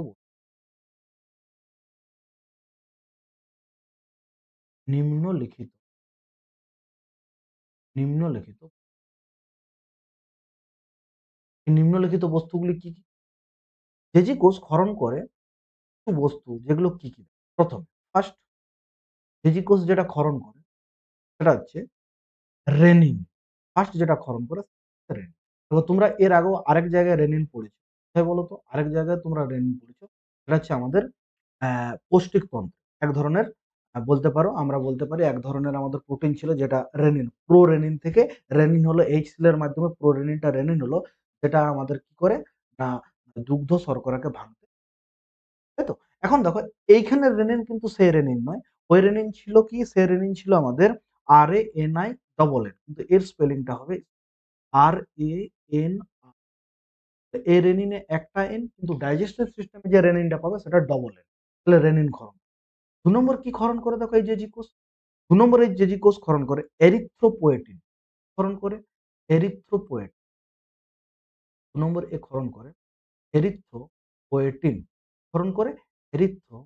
নিম্নলিখিত নিম্নলিখিত এই নিম্নলিখিত বস্তুগুলি কি, কি? জেজি কোষ ক্ষরণ করে কিছু বস্তু যেগুলো কি, কি? ১ম ফার্স্ট জেজি কোষ যেটা ক্ষরণ করে সেটা হচ্ছে রেনিন। ফার্স্ট যেটা ক্ষরণ করে রেনিন। তো তোমরা এর আগেও আরেক জায়গায় রেনিন পড়েছো। কোথায় বলো তো? আরেক জায়গায় তোমরা রেনিন পড়েছো। সেটা হচ্ছে আমাদের পৌষ্টিক তন্ত্র। এক ধরনের বলতে পারো আমরা বলতে পারি এক ধরনের আমাদের প্রোটিন ছিল যেটা রেনিন। প্রোরেনিন থেকে রেনিন হলো এইচ সেলের মাধ্যমে প্রোরেনিনটা রেনিন হলো। যেটা আমাদের কি করে? না দুগ্ধ শর্করাকে ভাঙতে, তাই তো? এখন দেখো এইখানের রেনিন কিন্তু সেই রেনিন নয়। ওই রেনিন ছিল কি? সেই রেনিন ছিল আমাদের RANI ডবল এন। কিন্তু এর স্পেলিংটা হবে RAN। এই রেনিনে একটা এন কিন্তু ডাইজেস্টিভ সিস্টেমে যে রেনিনটা পাবে সেটা ডবল এন। তাহলে রেনিন ক্ষরণ। ২ নম্বর কি ক্ষরণ করে দেখো এই জেজি কোষ? ২ নম্বর এই জেজি কোষ ক্ষরণ করে এরিথ্রোপোয়েটিন। ক্ষরণ করে এরিথ্রোপোয়েট। ২ নম্বর এ ক্ষরণ করে এরিথ্রোপোয়েটিন। ক্ষরণ করে এরিথ্রো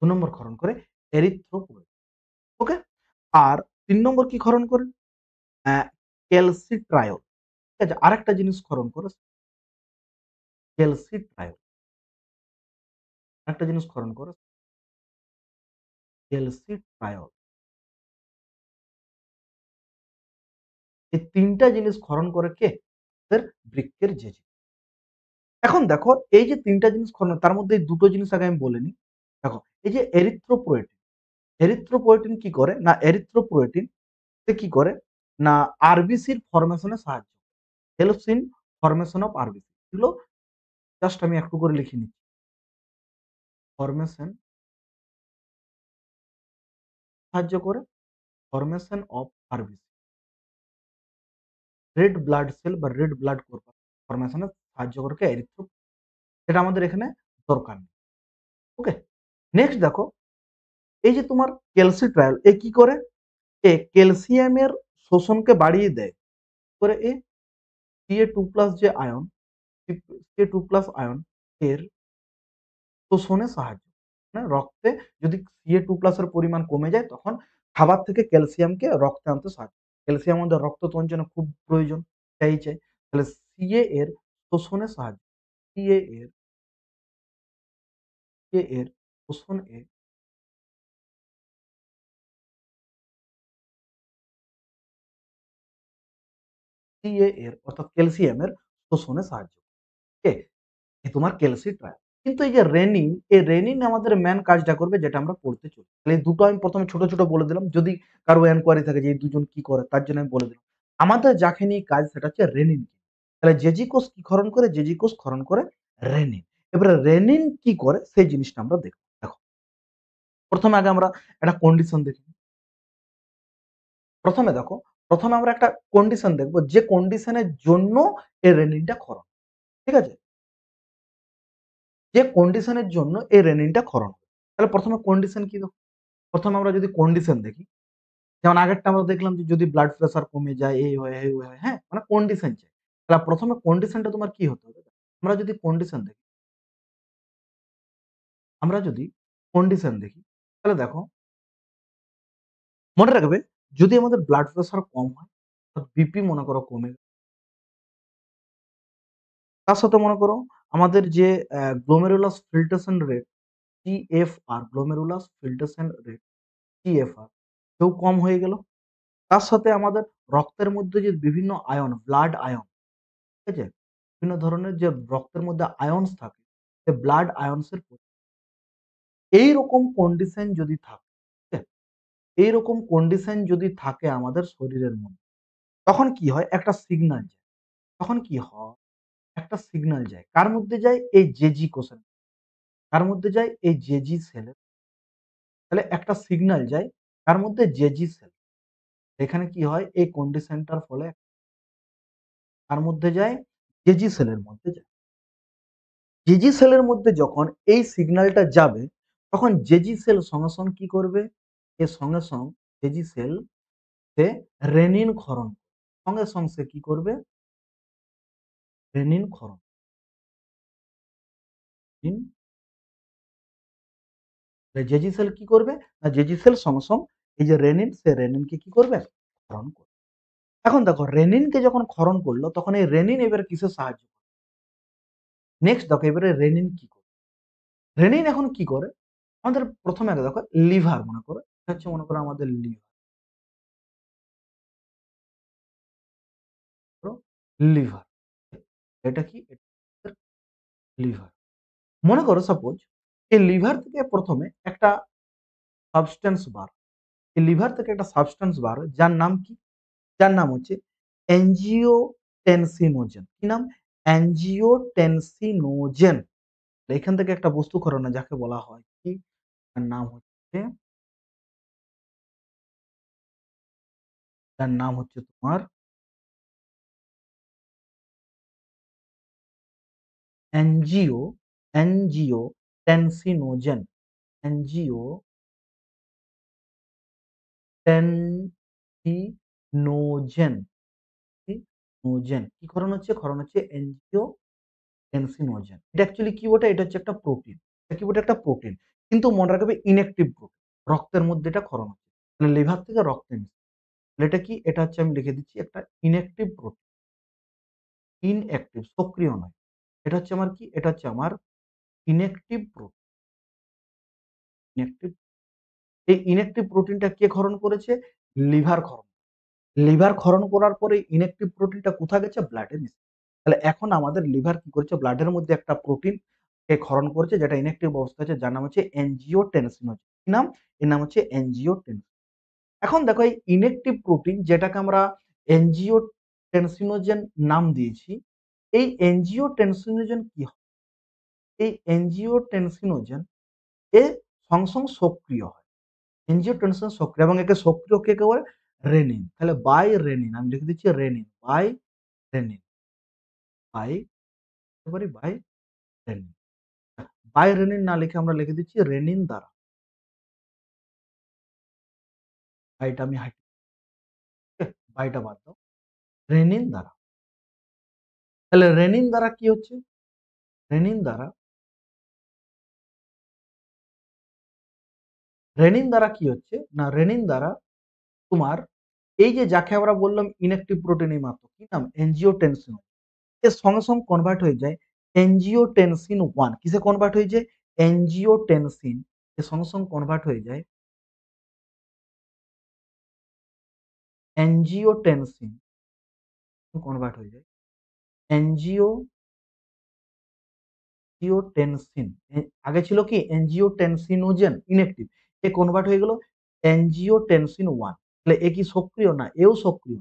২ নম্বর ক্ষরণ করে এরিথ্রোপোয়েটিন। ওকে? আর ৩ নম্বর কি ক্ষরণ করে? অ্যা ক্যালসিট্রায়োল। ঠিক আছে? আরেকটা জিনিস ক্ষরণ করে ক্যালসিট্রায়োল। আরেকটা জিনিস ক্ষরণ করে ক্যালসিট্রায়োল। এই ৩ টা জিনিস ক্ষরণ করে কে? আমাদের বৃক্কের জেজি। এখন দেখো এই যে ৩ টা জিনিস ক্ষরণ তার মধ্যে এই ২ টো জিনিস আগে আমি বলে নিই। দেখো এই যে এরিথ্রোপোয়েটিন, এরিথ্রোপোয়েটিন কি করে? না এরিথ্রোপোয়েটিন সে কি করে? না আরবিসির ফরমেশন এ সাহায্য করে। Helps in formation of RBC. এগুলো জাস্ট আমি একটু করে লিখে নিচ্ছি। ফরমেশন সাহায্য করে, formation of RBC. Red blood cell বা রেড ব্লাড কর্পাস ফরমেশন এ সাহায্য করে কে? এরিথ্রো। সেটা আমাদের এখানে দরকার নেই। ওকে? নেক্সট দেখো এই যে তোমার ক্যালসিট্রায়াল এ কি করে? এ ক্যালসিয়ামের শোষণকে বাড়িয়ে দেয়। করে এ Ca2+ যে আয়ন, Ca2+ আয়ন এর শোষণে সাহায্য। মানে রক্তে যদি Ca2+ এর পরিমাণ কমে যায় তখন খাবার থেকে ক্যালসিয়ামকে রক্তে আনতে সাহায্য। ক্যালসিয়াম আমাদের রক্ত তঞ্চনে খুব প্রয়োজন। চাই। তাহলে Ca এর শোষণে সাহায্য। Ca এর Ca এর শোষণ এ Ca এর অর্থাৎ ক্যালসিয়ামের শোষণে সাহায্য। কে? এই তোমার ক্যালসিট্রায়াল। কিন্তু এই যে রেনিন, এই রেনিন আমাদের মেইন কাজটা করবে যেটা আমরা পড়তে চলি। তাহলে এই দুটো আমি ১ম এ ছোট বলে দিলাম। যদি কারো এনকোয়ারি থাকে যে এই দুজন কি করে তার জন্য আমি বলে দিলাম। আমাদের যাকে নিয়ে কাজ সেটা হচ্ছে রেনিন। তাহলে জেজি কোষ কি ক্ষরণ করে? জেজি কোষ ক্ষরণ করে রেনিন। এবারে রেনিন কি করে সেই জিনিসটা আমরা দেখব। দেখো, ১ম এ আগে আমরা একটা কন্ডিশন দেখি। ১ম এ দেখো, ১ম এ আমরা একটা কন্ডিশন দেখব যে কন্ডিশনের জন্য এই রেনিনটা ক্ষরণ। ঠিক আছে? যে কন্ডিশনের জন্য এই রেনিনটা ক্ষরণ করে। তাহলে ১ম এ কন্ডিশন কি দেখো? ১ম এ আমরা যদি কন্ডিশন দেখি, যেমন আগেরটা আমরা দেখলাম যে যদি ব্লাড প্রেশার কমে যায়, এই হয়, এই হয়, হ্যাঁ? মানে কন্ডিশন চাই। তাহলে ১ম এ কন্ডিশনটা তোমার কি হতে হবে? আমরা যদি কন্ডিশন দেখি, আমরা যদি কন্ডিশন দেখি, তাহলে দেখো মনে রাখবে যদি আমাদের ব্লাড প্রেশার কম হয়, বিপি মনে করো কমে, তার সাথে মনে করো আমাদের যে glomerulus filtration rate GFR glomerulus filtration rate GFR সেও কম হয়ে গেল। তার সাথে আমাদের রক্তের মধ্যে যে বিভিন্ন আয়ন, ব্লাড আয়ন, ঠিক আছে? বিভিন্ন ধরনের যে রক্তের মধ্যে আয়নস থাকে, সে ব্লাড আয়নস এর এইরকম কন্ডিশন যদি থাকে, ঠিক আছে? এইরকম কন্ডিশন যদি থাকে আমাদের শরীরের মধ্যে, তখন কি হয়? একটা সিগনাল যায়। তখন কি হয়? একটা সিগনাল যায়। কার মধ্যে যায়? এই জেজি কোষের। কার মধ্যে যায়? এই জেজি সেলের। তাহলে একটা সিগনাল যায় কার মধ্যে? JG cell. এখানে কি হয়? এই কন্ডিশনটার ফলে কার মধ্যে যায়? জেজি সেলের মধ্যে যায়। জেজি সেলের মধ্যে যখন এই সিগন্যালটা যাবে, তখন জেজি সেল সঙ্গে কি করবে? এর সঙ্গে জেজি সেল সে রেনিন ক্ষরণ করবে। সঙ্গে সে কি করবে? রেনিন ক্ষরণ। রিন জেজি সেল কি করবে? না জেজি সেল সঙ্গে এই যে রেনিন, সে রেনিনকে কি করবে? ক্ষরণ করবে। এখন দেখো রেনিনকে যখন ক্ষরণ করলো, তখন এই রেনিন এবারে কিসের সাহায্য করে? নেক্সট দেখো এবারে রেনিন কি করে? রেনিন এখন কি করে? আমাদের ১ম এ আগে দেখো লিভার মনে করো। এটা হচ্ছে মনে করো আমাদের লিভার। লিভার। এটা কি? এটা লিভার। মনে করো সাপোজ এই লিভার থেকে ১ম এ একটা সাবস্টেন্স বার। এই লিভার থেকে একটা সাবস্টেন্স বার হয় যার নাম কি? যার নাম হচ্ছে অ্যাঞ্জিওটেনসিনোজেন। কি নাম? অ্যাঞ্জিওটেনসিনোজেন। এখান থেকে একটা বস্তু ক্ষরণ হয় যাকে বলা হয় কি? তার নাম হচ্ছে তোমার অ্যাঞ্জিও অ্যাঞ্জিওটেনসিনোজেন। অ্যাঞ্জিওটেনসিনোজেন। কি? নোজেন। কি ক্ষরণ হচ্ছে? ক্ষরণ হচ্ছে এনসিনোজেন। এটা অ্যাকচুয়ালি কি বটে? এটা হচ্ছে একটা প্রোটিন। এটা কি বটে? একটা প্রোটিন। কিন্তু মনে রাখবে ইনঅ্যাক্টিভ প্রোটিন। রক্তের মধ্যে এটা ক্ষরণ হচ্ছে। মানে লিভার থেকে রক্তে মিশছে। তাহলে এটা কি? এটা হচ্ছে আমি লিখে দিচ্ছি একটা ইনঅ্যাক্টিভ প্রোটিন। ইনঅ্যাক্টিভ সক্রিয় নয়। এটা হচ্ছে আমার কি? এটা হচ্ছে আমার ইনঅ্যাক্টিভ প্রোটিন। ইনঅ্যাক্টিভ এই ইনঅ্যাক্টিভ প্রোটিনটা কে ক্ষরণ করেছে? লিভার ক্ষরণ। লিভার ক্ষরণ করার পরে ইনঅ্যাক্টিভ প্রোটিনটা কোথায় গেছে? ব্লাডে মিশে। তাহলে এখন আমাদের লিভার কি করেছে? ব্লাডের মধ্যে একটা প্রোটিন কে ক্ষরণ করেছে যেটা ইনঅ্যাক্টিভ অবস্থায় আছে যার নাম হচ্ছে এনজিওটেনসিনোজেন। কি নাম? এর নাম হচ্ছে এনজিওটেনসিন। এখন দেখো এই ইনঅ্যাক্টিভ প্রোটিন যেটাকে আমরা এনজিওটেনসিনোজেন নাম দিয়েছি, এই এনজিওটেনসিনোজেন কি হয়? এই এনজিওটেনসিনোজেন এ সক্রিয় হয়। এনজিওটেনসিন সক্রিয় এবং একে সক্রিয় কে বলে? রেনিন। তাহলে বাই রেনিন আমি লিখে দিচ্ছি রেনিন, বাই রেনিন, বাই পারি বাই রেনিন। বাই রেনিন না লিখে আমরা লিখে দিচ্ছি রেনিন দ্বারা। বাইটা আমি বাইটা বাদ দাও। রেনিন দ্বারা। তাহলে রেনিন দ্বারা কি হচ্ছে? রেনিন দ্বারা রেনিন দ্বারা কি হচ্ছে? না রেনিন দ্বারা তোমার এই যে যাকে আমরা বললাম ইনঅ্যাক্টিভ প্রোটিন এই মাত্র কি নাম? এনজিওটেনসিন। এর সঙ্গে কনভার্ট হয়ে যায় এনজিওটেনসিন 1 কিসে কনভার্ট হয়ে যায়? এনজিওটেনসিন এর সঙ্গে কনভার্ট হয়ে যায় এনজিওটেনসিন কনভার্ট হয়ে যায় এনজিওটেনসিন। আগে ছিল কি এনজিওটেনসিনোজেন ইনঅ্যাক্টিভ, এ কনভার্ট হয়ে গেল এনজিওটেনসিন 1। তাহলে এ কি সক্রিয়? না এও সক্রিয়।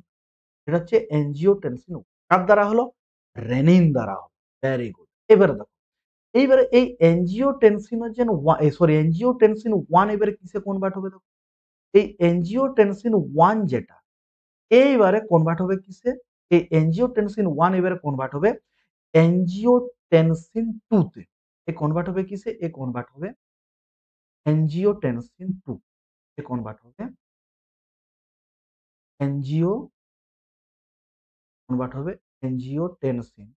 এটা হচ্ছে এনজিওটেনসিন। কার দ্বারা হলো? রেনিন দ্বারা হলো। Very good. এবারে দেখো, এইবারে এই এনজিওটেনসিনোজেন এনজিওটেনসিন 1 এবারে কিসে কনভার্ট হবে? দেখো এই এনজিওটেনসিন 1 যেটা এইবারে কনভার্ট হবে কিসে? এই এনজিওটেনসিন 1 এবারে কনভার্ট হবে এনজিওটেনসিন 2 তে। এ কনভার্ট হবে কিসে? এ কনভার্ট হবে এনজিওটেনসিন 2 এ কনভার্ট হবে এনজিও কনভার্ট হবে এনজিওটেনসিন।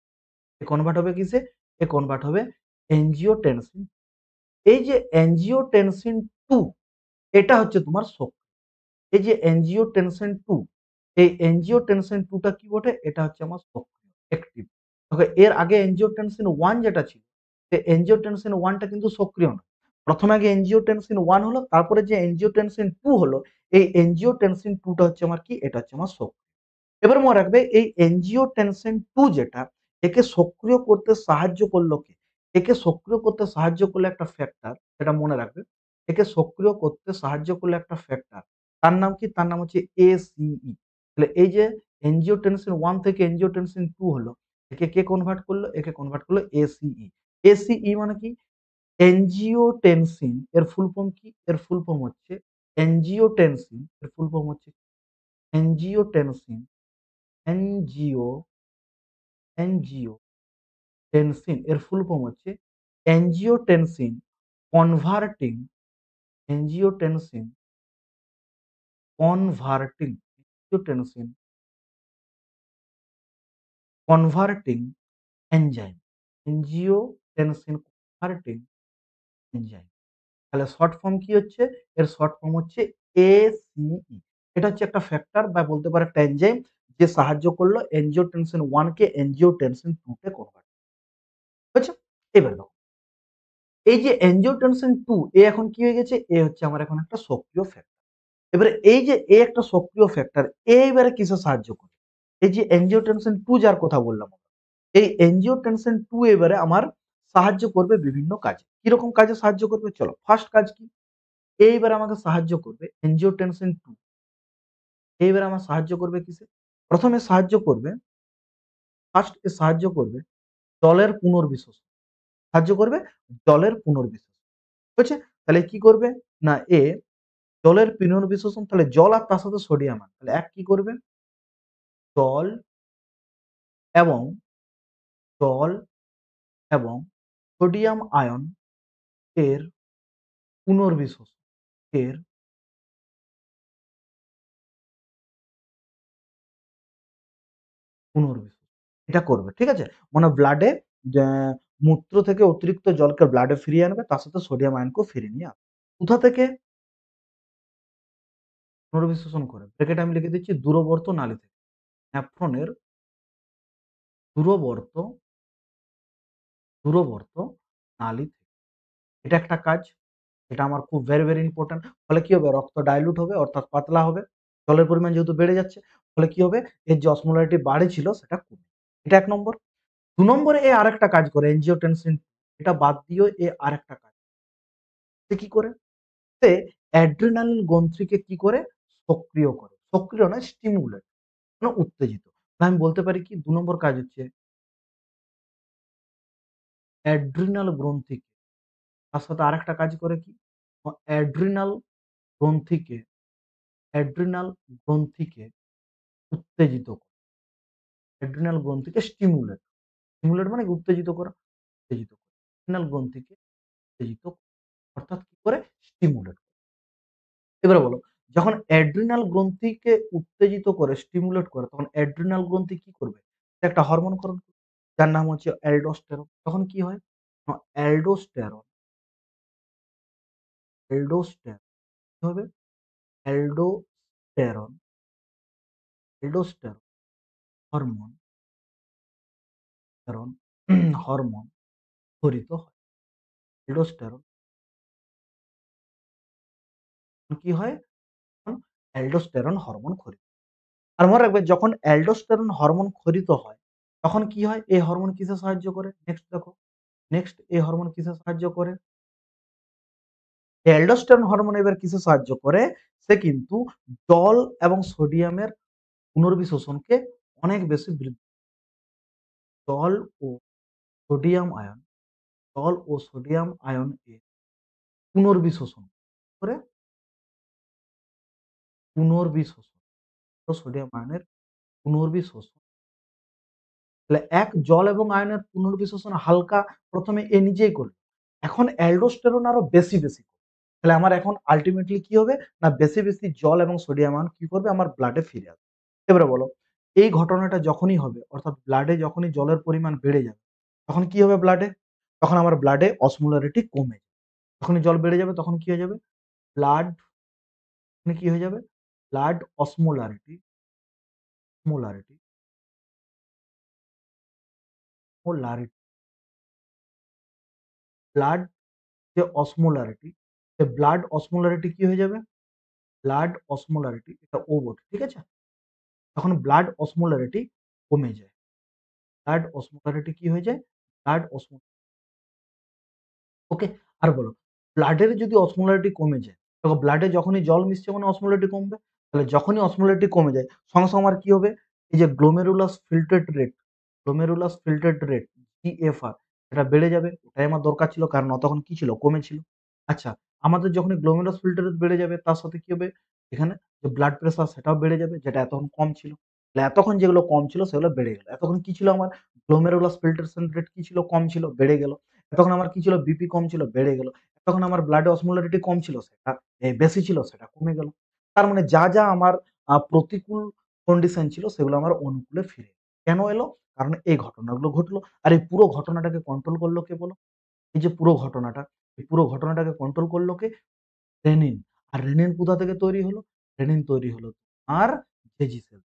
এ কনভার্ট হবে কিসে? এ কনভার্ট হবে এনজিওটেনসিন। এই যে এনজিওটেনসিন 2 এটা হচ্ছে তোমার শক্তি। এই যে এনজিওটেনসিন 2 এই এনজিওটেনসিন 2 টা কি বটে? এটা হচ্ছে আমার সক্রিয়, অ্যাক্টিভ। ওকে, এর আগে এনজিওটেনসিন 1 যেটা ছিল, সেই এনজিওটেনসিন 1 টা কিন্তু সক্রিয় না। প্রথমে আগে এনজিওটেনসিন 1 হলো, তারপরে যে এনজিওটেনসিন 2 হলো, এই এনজিওটেনসিন 2 টা হচ্ছে আমার কি? এটা হচ্ছে আমার সক্রিয়। এবার মনে রাখবে এই এনজিওটেনসিন 2 যেটা একে সক্রিয় করতে সাহায্য করলো কে? একে সক্রিয় করতে সাহায্য করলো একটা ফ্যাক্টর, সেটা মনে রাখবে। একে সক্রিয় করতে সাহায্য করলো একটা ফ্যাক্টর। তার নাম কি? তার নাম হচ্ছে ACE। তাহলে এই যে এনজিওটেনসিন 1 থেকে এনজিওটেনসিন 2 হলো, একে কে কনভার্ট করলো? একে কনভার্ট করলো ACE। ACE মানে কি? এনজিওটেনসিন এর ফুল ফর্ম কি? এর ফুল ফর্ম হচ্ছে এনজিওটেনসিন এর ফুল ফর্ম হচ্ছে এনজিওটেনসিন এনজিও এনজিও টেনসিন এর ফুল ফর্ম হচ্ছে angiotensin converting angiotensin converting angiotensin converting enzyme angiotensin converting enzyme. তাহলে শর্ট ফর্ম কি হচ্ছে? এর শর্ট ফর্ম হচ্ছে ACE। এটা হচ্ছে একটা ফ্যাক্টর বা বলতে পারে একটা এনজাইম যে সাহায্য করলো এনজিওটেনসিন 1 কে এনজিওটেনসিন 2 তে কনভার্ট। বুঝছো? এবার দেখো এই যে এনজিওটেনসিন 2 এ এখন কি হয়ে গেছে? এ হচ্ছে আমার এখন একটা সক্রিয় ফ্যাক্টর। এবারে এই যে এ একটা সক্রিয় ফ্যাক্টর, এবারে কিসে সাহায্য করে? এই যে এনজিওটেনসিন 2 যার কথা বললাম, এই এনজিওটেনসিন 2 এবারে আমার সাহায্য করবে বিভিন্ন কাজে। কিরকম কাজে সাহায্য করবে? চলো, ফার্স্ট কাজ কি? এইবারে আমাকে সাহায্য করবে এনজিওটেনসিন 2 এইবারে আমার সাহায্য করবে কিসে? প্রথমে সাহায্য করবে, ফার্স্ট এ সাহায্য করবে জলের পুনর্বিশেষণ। সাহায্য করবে জলের পুনর্বিশেষণ। হয়েছে? তাহলে কি করবে? না এ জলের পুনর্বিশেষণ, তাহলে জল আর তার সাথে সোডিয়াম আয়ন। তাহলে এক কি করবে? জল এবং জল এবং সোডিয়াম আয়ন এর পুনর্বিশেষণ এর পুনর্বিশেষণ। এটা করবে। ঠিক আছে? মানে ব্লাডে দ্যা মূত্র থেকে অতিরিক্ত জলকে ব্লাডে ফিরিয়ে আনবে, তার সাথে সোডিয়াম আয়নকেও ফিরিয়ে নিয়ে আসবে। কোথা থেকে? পুনর্বিশেষণ করে। ব্র্যাকেটে আমি লিখে দিচ্ছি দূরবর্ত নালী থেকে। নেফ্রনের দূরবর্ত দূরবর্ত নালী থেকে। এটা একটা কাজ। এটা আমার খুব ভেরি ইম্পোর্টেন্ট। ফলে কি হবে? রক্ত ডাইলুট হবে অর্থাৎ পাতলা হবে। জলের পরিমাণ যেহেতু বেড়ে যাচ্ছে, ফলে কি হবে? এর যে অসমোলারিটি বাড়েছিল সেটা কমবে। এটা ১ নম্বর। ২ নম্বরে এ আরেকটা কাজ করে এনজিওটেনসিন, এটা বাদ দিয়েও এ আরেকটা কাজ। সে কি করে? সে অ্যাড্রিনালিন গ্রন্থিকে কি করে? সক্রিয় করে। সক্রিয় নয়, স্টিমুলেট মানে উত্তেজিত। আমি বলতে পারি কি ২ নম্বর কাজ হচ্ছে অ্যাড্রিনাল গ্রন্থিকে, তার সাথে আরেকটা কাজ করে কি? অ্যাড্রিনাল গ্রন্থিকে অ্যাড্রিনাল গ্রন্থিকে উত্তেজিত করে। Adrenal গ্রন্থিকে stimulate. স্টিমুলেট মানে কি? উত্তেজিত করা, উত্তেজিত করা। অ্যাড্রিনাল গ্রন্থিকে উত্তেজিত অর্থাৎ কি করে? স্টিমুলেট। এবারে বলো, যখন অ্যাড্রিনাল গ্রন্থিকে উত্তেজিত করে, স্টিমুলেট করে, তখন অ্যাড্রিনাল গ্রন্থি কি করবে? সে একটা হরমোন ক্ষরণ করবে, যার নাম হচ্ছে অ্যালডোস্টেরন। তখন কি হয়? অ্যালডোস্টেরন, অ্যালডোস্টেরন কি হবে? অ্যালডোস্টেরন, অ্যালডোস্টেরন হরমোন, তেরন হরমোন ক্ষরিত হয়। অ্যালডোস্টেরন কি হয়? Aldosterone hormone ক্ষরিত। আর মনে রাখবে যখন অ্যালডোস্টেরন হরমোন ক্ষরিত হয়, তখন কি হয়? এই হরমোন কিসে সাহায্য করে? নেক্সট দেখো। নেক্সট এই হরমোন কিসে সাহায্য করে? অ্যালডোস্টেরন হরমোন এবার কিসে সাহায্য করে? সে কিন্তু জল এবং সোডিয়ামের পুনর্বিশোষণকে অনেক বেশি জল ও সোডিয়াম আয়ন, জল ও সোডিয়াম আয়ন এর পুনর্বিশোষণ করে, পুনর্বিশোষণ ও সোডিয়াম আয়নের পুনর্বিশোষণ। তাহলে এক জল এবং আয়নের পুনর্বিশোষণ হালকা ১ম এ নিজেই করল। এখন অ্যালডোস্টেরন আরো বেশি করবে। তাহলে আমার এখন আল্টিমেটলি কি হবে? না বেশি জল এবং সোডিয়াম আয়ন কি করবে? আমার ব্লাডে ফিরে আসবে। এবারে বলো, এই ঘটনাটা যখনই হবে অর্থাৎ ব্লাডে যখনই জলের পরিমাণ বেড়ে যাবে, তখন কি হবে ব্লাডে? তখন আমার ব্লাডে অসমোলারিটি কমে যাবে। যখনই জল বেড়ে যাবে তখন কি হয়ে যাবে? ব্লাড মানে কি হয়ে যাবে? Blood osmolarity, molarity, molarity, blood যে অসমোলারিটি, সে ব্লাড অসমোলারিটি কি হয়ে যাবে? ব্লাড অসমোলারিটি এটা O বটে, ঠিক আছে? তখন ব্লাড অসমোলারিটি কমে যায়। ব্লাড অসমোলারিটি কি হয়ে যায়? ব্লাড অসমো ওকে? আর বলো, ব্লাডের যদি অসমোলারিটি কমে যায়, তখন ব্লাডে যখনই জল মিশছে মানে অসমোলারিটি কমবে। তাহলে যখনই অসমোলারিটি কমে যায়, সঙ্গে আমার কি হবে? এই যে glomerulus filtrate rate, glomerulus filtrate rate GFR এটা বেড়ে যাবে। ওটাই আমার দরকার ছিল। কারণ তখন কি ছিল? কমে ছিল। আচ্ছা, আমাদের যখনই গ্লোমেরুলাস ফিল্ট্রেট রেট বেড়ে যাবে তার সাথে কি হবে? এখানে যে ব্লাড প্রেশার সেটাও বেড়ে যাবে যেটা এতক্ষণ কম ছিল। তাহলে এতক্ষণ যেগুলো কম ছিল সেগুলো বেড়ে গেল। এতক্ষণ কি ছিল আমার? গ্লোমেরুলাস ফিল্ট্রেশন রেট কি ছিল? কম ছিল, বেড়ে গেল। তখন আমার কি ছিল? বিপি কম ছিল, বেড়ে গেল। তখন আমার ব্লাডে অসমোলারিটি কম ছিল, সেটা বেশি ছিল, সেটা কমে গেল। তার মানে যা আমার প্রতিকূল কন্ডিশন ছিল সেগুলো আমার অনুকূলে ফিরে এলো। কেন এলো? কারণ এই ঘটনাগুলো ঘটলো। আর এই পুরো ঘটনাটাকে কন্ট্রোল করলো কে বলো? এই যে পুরো ঘটনাটা, এই পুরো ঘটনাটাকে কন্ট্রোল করলো কে? রেনিন। আর রেনিন কোথা থেকে তৈরি হলো? রেনিন তৈরি হলো আর জেজি সেল।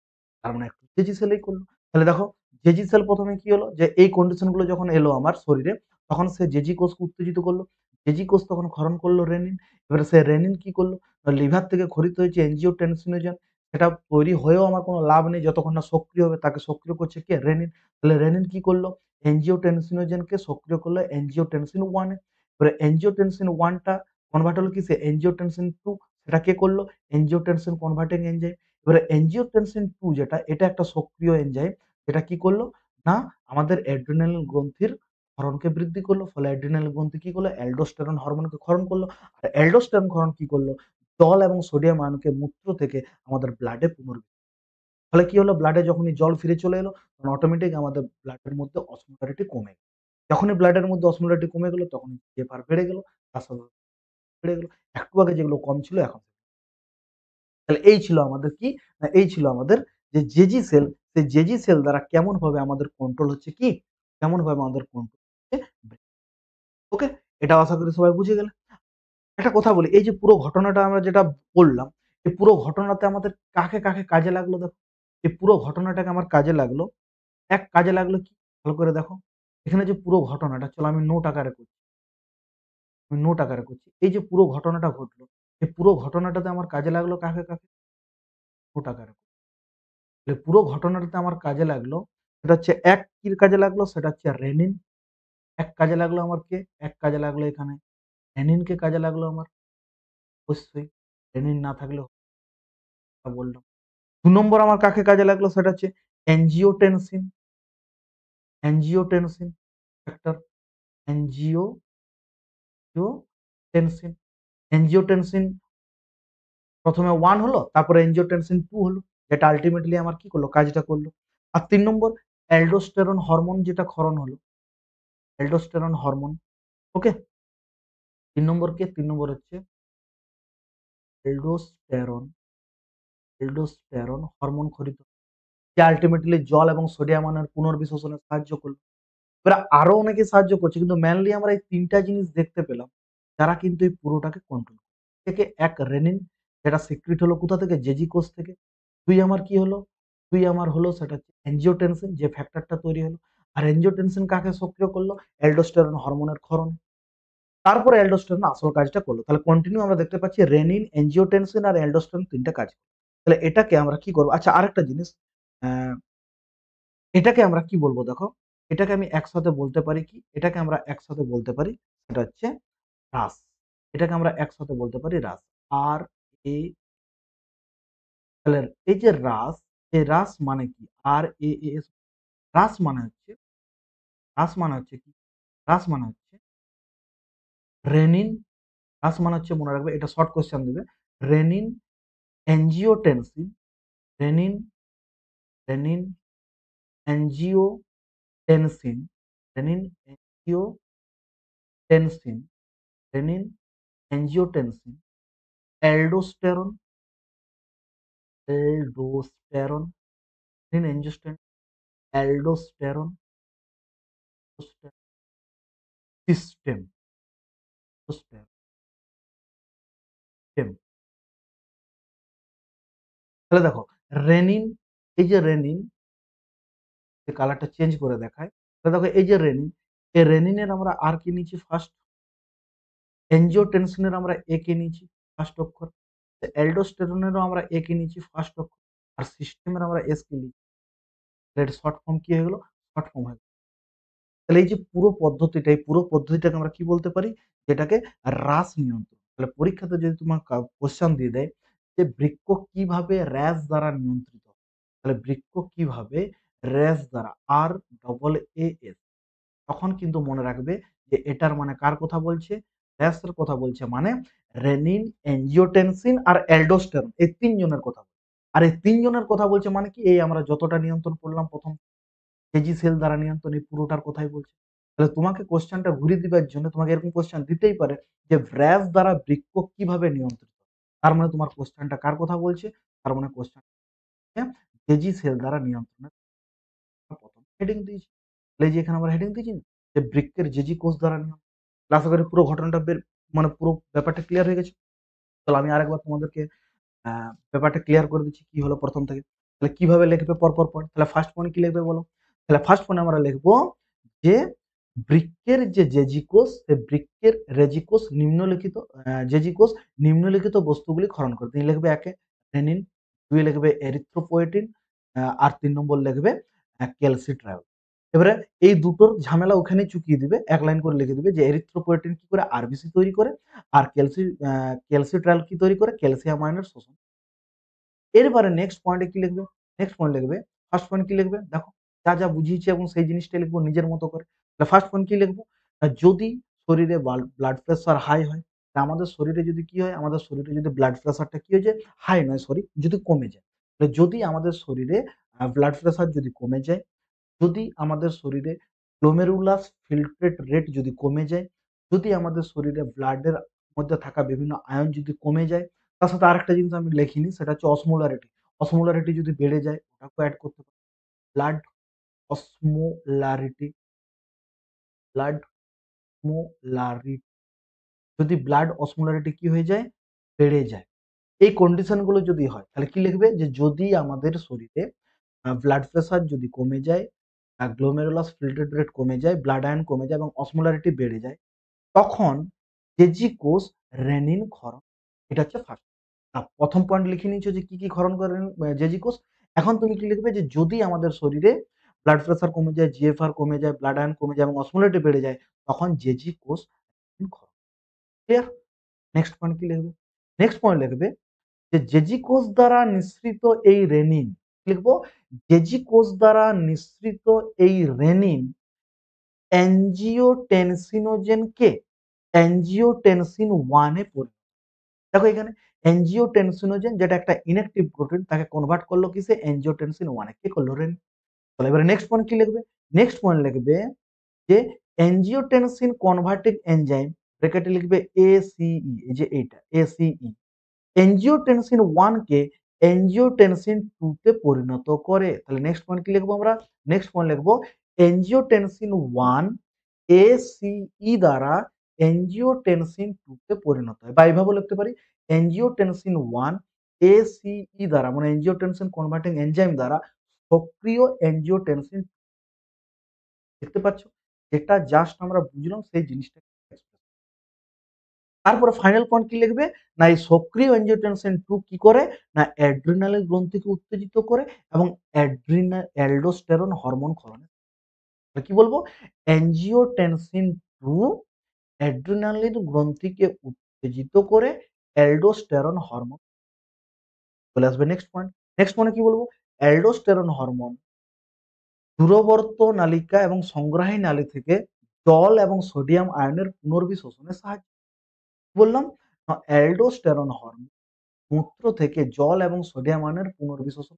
তার মানে একটু জেজি সেলেই করলো। তাহলে দেখো জেজি সেল ১ম এ কি হলো? যে এই কন্ডিশন গুলো যখন এলো আমার শরীরে, তখন সে জেজি কোষকে উত্তেজিত করলো। জেজি কোষ তখন ক্ষরণ করলো রেনিন। এবারে সে রেনিন কি করলো? লিভার থেকে ক্ষরিত হয়েছে এনজিওটেনসিনোজেন, সেটা তৈরি হয়েও আমার কোনো লাভ নেই যতক্ষণ না সক্রিয় হবে। তাকে সক্রিয় করছে কে? রেনিন। তাহলে রেনিন কি করলো? এনজিওটেনসিনোজেনকে সক্রিয় করলো এনজিওটেনসিন 1 এ। এবারে এনজিওটেনসিন 1 টা কনভার্ট হলো কিসে? এনজিওটেনসিন 2 সেটা কে করলো? Angiotensin converting enzyme. এবারে এনজিওটেনসিন 2 যেটা এটা একটা সক্রিয় এনজাইম। এটা কি করলো? না আমাদের অ্যাড্রিনালিন গ্রন্থির ক্ষরণকে বৃদ্ধি করলো। ফলে অ্যাড্রিনালিন গ্রন্থি কি করলো? অ্যালডোস্টেরন হরমোনকে ক্ষরণ করলো। আর অ্যালডোস্টেরন ক্ষরণ কি করলো? জল এবং সোডিয়াম আয়নকে মূত্র থেকে আমাদের ব্লাডে ফলে কি হলো? ব্লাডে যখনই জল ফিরে চলে এলো তখন অটোমেটিক আমাদের ব্লাডের মধ্যে অসমোলারিটি কমে গেল। যখনই ব্লাডের মধ্যে অসমোলারিটি কমে গেল তখনই GFR বেড়ে গেল। তার সাথে বেড়ে গেল। একটু আগে যেগুলো কম ছিল এখন তাহলে এই ছিল আমাদের কি? না এই ছিল আমাদের যে জেজি সেল, সেই জেজি সেল দ্বারা কেমনভাবে আমাদের কন্ট্রোল হচ্ছে কি? কেমনভাবে আমাদের কন্ট্রোল হচ্ছে ব্রেন। ওকে? এটাও আশা করি সবাই বুঝে গেলে। একটা কথা বলি, এই যে পুরো ঘটনাটা আমরা যেটা বললাম, এই পুরো ঘটনাতে আমাদের কাকে কাজে লাগলো দেখো? এই পুরো ঘটনাটাকে আমার কাজে লাগলো। এক কাজে লাগলো কি? ভালো করে দেখো। এখানে যে পুরো ঘটনাটা চলো আমি নোট আকারে করছি। আমি নোট আকারে করছি। এই যে পুরো ঘটনাটা ঘটলো, এই পুরো ঘটনাটাতে আমার কাজে লাগলো কাকে? টাকার। তাহলে পুরো ঘটনাটাতে আমার কাজে লাগলো সেটা হচ্ছে এক কি কাজে লাগলো সেটা হচ্ছে রেনিন। এক কাজে লাগলো আমার কে? এক কাজে লাগলো এখানে রেনিনকে কাজে লাগলো আমার। অবশ্যই রেনিন না থাকলেও বললাম। ২ নম্বর আমার কাকে কাজে লাগলো সেটা হচ্ছে angiotensin. Angiotensin factor. Angiotensin. Angiotensin ১ম এ 1 হলো, তারপরে অ্যাঞ্জিওটেনসিন ২ হলো। যেটা আল্টিমেটলি আমার কি করলো? কাজটা করলো। আর ৩ নম্বর অ্যালডোস্টেরন হরমোন যেটা ক্ষরণ হলো। Aldosterone hormone. ওকে? ৩ নম্বর কে? ৩ নম্বর হচ্ছে অ্যালডোস্টেরন। Aldosterone hormone ক্ষরিত। যে আল্টিমেটলি জল এবং সোডিয়াম আয়নের পুনর্বিশোষণে সাহায্য করলো। এবার আরো অনেকে সাহায্য করছে কিন্তু মেইনলি আমরা এই ৩ টা জিনিস দেখতে পেলাম। যারা কিন্তু এই পুরোটাকে কন্ট্রোল করে। থেকে ১ রেনিন যেটা সিক্রিট হলো কোথা থেকে? জেজি কোষ থেকে। ২ আমার কি হলো? ২ আমার হলো সেটা হচ্ছে অ্যানজিওটেনসিন যে ফ্যাক্টরটা তৈরি হলো। আর অ্যানজিওটেনসিন কাকে সক্রিয় করলো? অ্যালডোস্টেরন হরমোনের ক্ষরণ। তারপরে অ্যালডোস্টেরন আসল কাজটা করলো। তাহলে কন্টিনিউ আমরা দেখতে পাচ্ছি রেনিন, অ্যানজিওটেনসিন আর অ্যালডোস্টেরন ৩ টা কাজ। তাহলে এটাকে আমরা কি করব? আচ্ছা আরেকটা জিনিস অ্যা এটাকে আমরা কি বলবো দেখো? এটাকে আমি একসাথে বলতে পারি কি? এটাকে আমরা একসাথে বলতে পারি সেটা হচ্ছে রাস। এটাকে আমরা একসাথে বলতে পারি রাস। আর এ তাহলে এই যে রাস, এই রাস মানে কি? আর এ এ এস রাস মানে হচ্ছে কি? রাস মানে হচ্ছে রেনিন, রাস মানে হচ্ছে মনে রাখবে এটা শর্ট কোয়েশ্চেন দিবে। Renin, angiotensin, renin, renin, angiotensin, renin, angiotensin, renin, angiotensin, aldosterone, aldosterone, renin, angiosterone, aldosterone, system, system. তাহলে দেখো রেনিন, এই যে রেনিন যে কালারটা চেঞ্জ করে দেখায়। তাহলে দেখো এই যে রেনিন, এই রেনিনের আমরা আর কি নিয়েছি ফার্স্ট, এনজিওটেনসিনের আমরা এ কে নিয়েছি ফার্স্ট অক্ষর। অ্যালডোস্টেরনেরও আমরা এ কে নিয়েছি ফার্স্ট অক্ষর। আর সিস্টেমের আমরা এস কে নিয়েছি। এর শর্ট ফর্ম কি হয়ে গেল? শর্ট ফর্ম হয়ে গেল। তাহলে এই যে পুরো পদ্ধতিটা, এই পুরো পদ্ধতিটাকে আমরা কি বলতে পারি? যেটাকে হ্রাস নিয়ন্ত্রণ। তাহলে পরীক্ষাতে যদি তোমার কোয়েশ্চেন দিয়ে দেয় যে বৃক্ক কিভাবে হ্রাস দ্বারা নিয়ন্ত্রিত? তাহলে বৃক্ক কিভাবে হ্রাস দ্বারা আর ডবল এ এস তখন কিন্তু মনে রাখবে যে এটার মানে কার কথা বলছে? হ্রাসের কথা বলছে মানে রেনিন, অ্যানজিওটেনসিন আর অ্যালডোস্টেরন এই ৩ জনের কথা। আর এই ৩ জনের কথা বলছে মানে কি? এই আমরা যতটা নিয়ন্ত্রণ করলাম ১ম কেজি সেল দ্বারা নিয়ন্ত্রণ এই পুরোটার কথাই বলছে। তাহলে তোমাকে কোয়েশ্চেনটা ঘুরিয়ে দিবার জন্য তোমাকে এরকম কোয়েশ্চেন দিতেই পারে যে ভ্রাস দ্বারা বৃক্ক কিভাবে নিয়ন্ত্রিত? তার মানে তোমার কোয়েশ্চেনটা কার কথা বলছে? তার মানে কোয়েশ্চেন কেজি সেল দ্বারা নিয়ন্ত্রণের ১ম হেডিং দিয়েছি। তাহলে এই যে এখানে আমরা হেডিং দিয়েছি না? যে বৃক্কের জেজি কোষ দ্বারা নিয়ন্ত্রণ। আশা করি পুরো ঘটনাটা মানে পুরো ব্যাপারটা ক্লিয়ার হয়ে গেছে। তাহলে আমি আরেকবার তোমাদেরকে আ ব্যাপারটা ক্লিয়ার করে দিচ্ছি কি হলো ১ম থেকে। তাহলে কিভাবে লিখবে পরপর পয়েন্ট? তাহলে ফার্স্ট পয়েন্ট কি লিখবে বলো? তাহলে ফার্স্ট পয়েন্টে আমরা লিখব যে বৃক্কের যে জেজি কোষ, সেই বৃক্কের রেজি কোষ নিম্নলিখিত জেজি কোষ নিম্নলিখিত বস্তুগুলি ক্ষরণ করে। তুমি লিখবে ১ এ রেনিন, ২ এ লিখবে এরিথ্রোপয়েটিন আর ৩ নম্বর লিখবে ক্যালসিট্রায়োল। এবারে এই দুটোর ঝামেলা ওখানেই চুকিয়ে দিবে। ১ লাইন করে লিখে দিবে যে এরিথ্রোপয়েটিন কি করে আরবিসি তৈরি করে আর ক্যালসিট্রায়োল কি তৈরি করে? ক্যালসিয়াম আয়নের শোষণ। এরবারে নেক্সট পয়েন্টে কি লিখবে? নেক্সট পয়েন্ট লিখবে, ফার্স্ট পয়েন্ট কি লিখবে? দেখো যা বুঝিয়েছি এবং সেই জিনিসটাই লিখবো নিজের মতো করে। তাহলে ফার্স্ট পয়েন্ট কি লিখবো? যদি শরীরে ব্লাড প্রেশার হাই হয়, তা আমাদের শরীরে যদি কি হয়? আমাদের শরীরে যদি ব্লাড প্রেশারটা কি হয়ে যায়? হাই নয় সরি যদি কমে যায়। তাহলে যদি আমাদের শরীরে ব্লাড প্রেশার যদি কমে যায়, যদি আমাদের শরীরে গ্লোমেরুলাস ফিল্ট্রেট রেট যদি কমে যায়, যদি আমাদের শরীরে ব্লাডের মধ্যে থাকা বিভিন্ন আয়ন যদি কমে যায়, তার সাথে আরেকটা জিনিস আমি লিখিনি সেটা হচ্ছে অসমোলারিটি। অসমোলারিটি যদি বেড়ে যায় ওটাকেও এড করতে পারি। ব্লাড অসমোলারিটি, ব্লাড অসমোলারিটি যদি ব্লাড অসমোলারিটি কি হয়ে যায়? বেড়ে যায়। এই কন্ডিশন গুলো যদি হয় তাহলে কি লিখবে? যে যদি আমাদের শরীরে ব্লাড প্রেশার যদি কমে যায়, গ্লোমেরুলাস ফিল্ট্রেট রেট কমে যায়, ব্লাড আয়ন কমে যায় এবং অসমোলারিটি বেড়ে যায়, তখন জেজি কোষ রেনিন ক্ষরণ। এটা হচ্ছে ফার্স্ট। প্রথম পয়েন্ট লিখে নিয়েছো যে কি কি ক্ষরণ করে জেজি কোষ। এখন তুমি কি লিখবে যে যদি আমাদের শরীরে ব্লাড প্রেশার কমে যায়, জিএফআর কমে যায়, ব্লাড আয়রন কমে যায় এবং অসমোলেটরি বেড়ে যায়, তখন জেজি কোষ ক্ষরণ। ক্লিয়ার? নেক্সট পয়েন্ট কি লিখবে? নেক্সট পয়েন্ট লিখবে যে জেজি কোষ দ্বারা নিঃসৃত এই রেনিন, লিখবো জেজি কোষ দ্বারা নিঃসৃত এই রেনিন অ্যাঞ্জিওটেনসিনোজেনকে অ্যাঞ্জিওটেনসিন 1 এ পরিণত। দেখো এখানে অ্যাঞ্জিওটেনসিনোজেন যেটা একটা ইনঅ্যাক্টিভ প্রোটিন তাকে কনভার্ট করলো কিসে? অ্যাঞ্জিওটেনসিন 1 এ। কে করলো? রেনিন। তাহলে এবারে নেক্সট পয়েন্ট কি লিখবে? নেক্সট পয়েন্ট লিখবে যে অ্যাঞ্জিওটেনসিন কনভার্টিং এনজাইম, ব্র্যাকেটে লিখবে এসিই, এই যে এইটা এসিই, অ্যাঞ্জিওটেনসিন 1 কে অ্যাঞ্জিওটেনসিন 2 তে পরিণত করে। তাহলে নেক্সট পয়েন্ট কি লিখবো আমরা? নেক্সট পয়েন্ট লিখবো অ্যাঞ্জিওটেনসিন 1 এসিই দ্বারা অ্যাঞ্জিওটেনসিন 2 তে পরিণত হয়। বা এইভাবে লিখতে পারি অ্যাঞ্জিওটেনসিন 1 এসিই দ্বারা মানে অ্যাঞ্জিওটেনসিন কনভার্টিং এনজাইম দ্বারা সক্রিয় অ্যাঞ্জিওটেনসিন। দেখতে পাচ্ছ? যেটা জাস্ট আমরা বুঝলাম সেই জিনিসটা। তারপরে ফাইনাল পয়েন্ট কি লিখবে? না এই সক্রিয় অ্যাঞ্জিওটেনসিন 2 কি করে? না অ্যাড্রিনালের গ্রন্থিকে উত্তেজিত করে এবং অ্যালডোস্টেরন হরমোন ক্ষরণে। তাহলে কি বলবো? অ্যাঞ্জিওটেনসিন 2 অ্যাড্রিনালিন গ্রন্থিকে উত্তেজিত করে অ্যালডোস্টেরন হরমোন। চলে আসবে নেক্সট পয়েন্ট। নেক্সট পয়েন্টে কি বলবো? অ্যালডোস্টেরন হরমোন দূরবর্ত নালিকা এবং সংগ্রাহী নালী থেকে জল এবং সোডিয়াম আয়নের পুনর্বিশোষণে সাহায্য। বললাম অ্যালডোস্টেরন হরমোন মূত্র থেকে জল এবং সোডিয়াম আয়নের পুনর্বিশোষণ।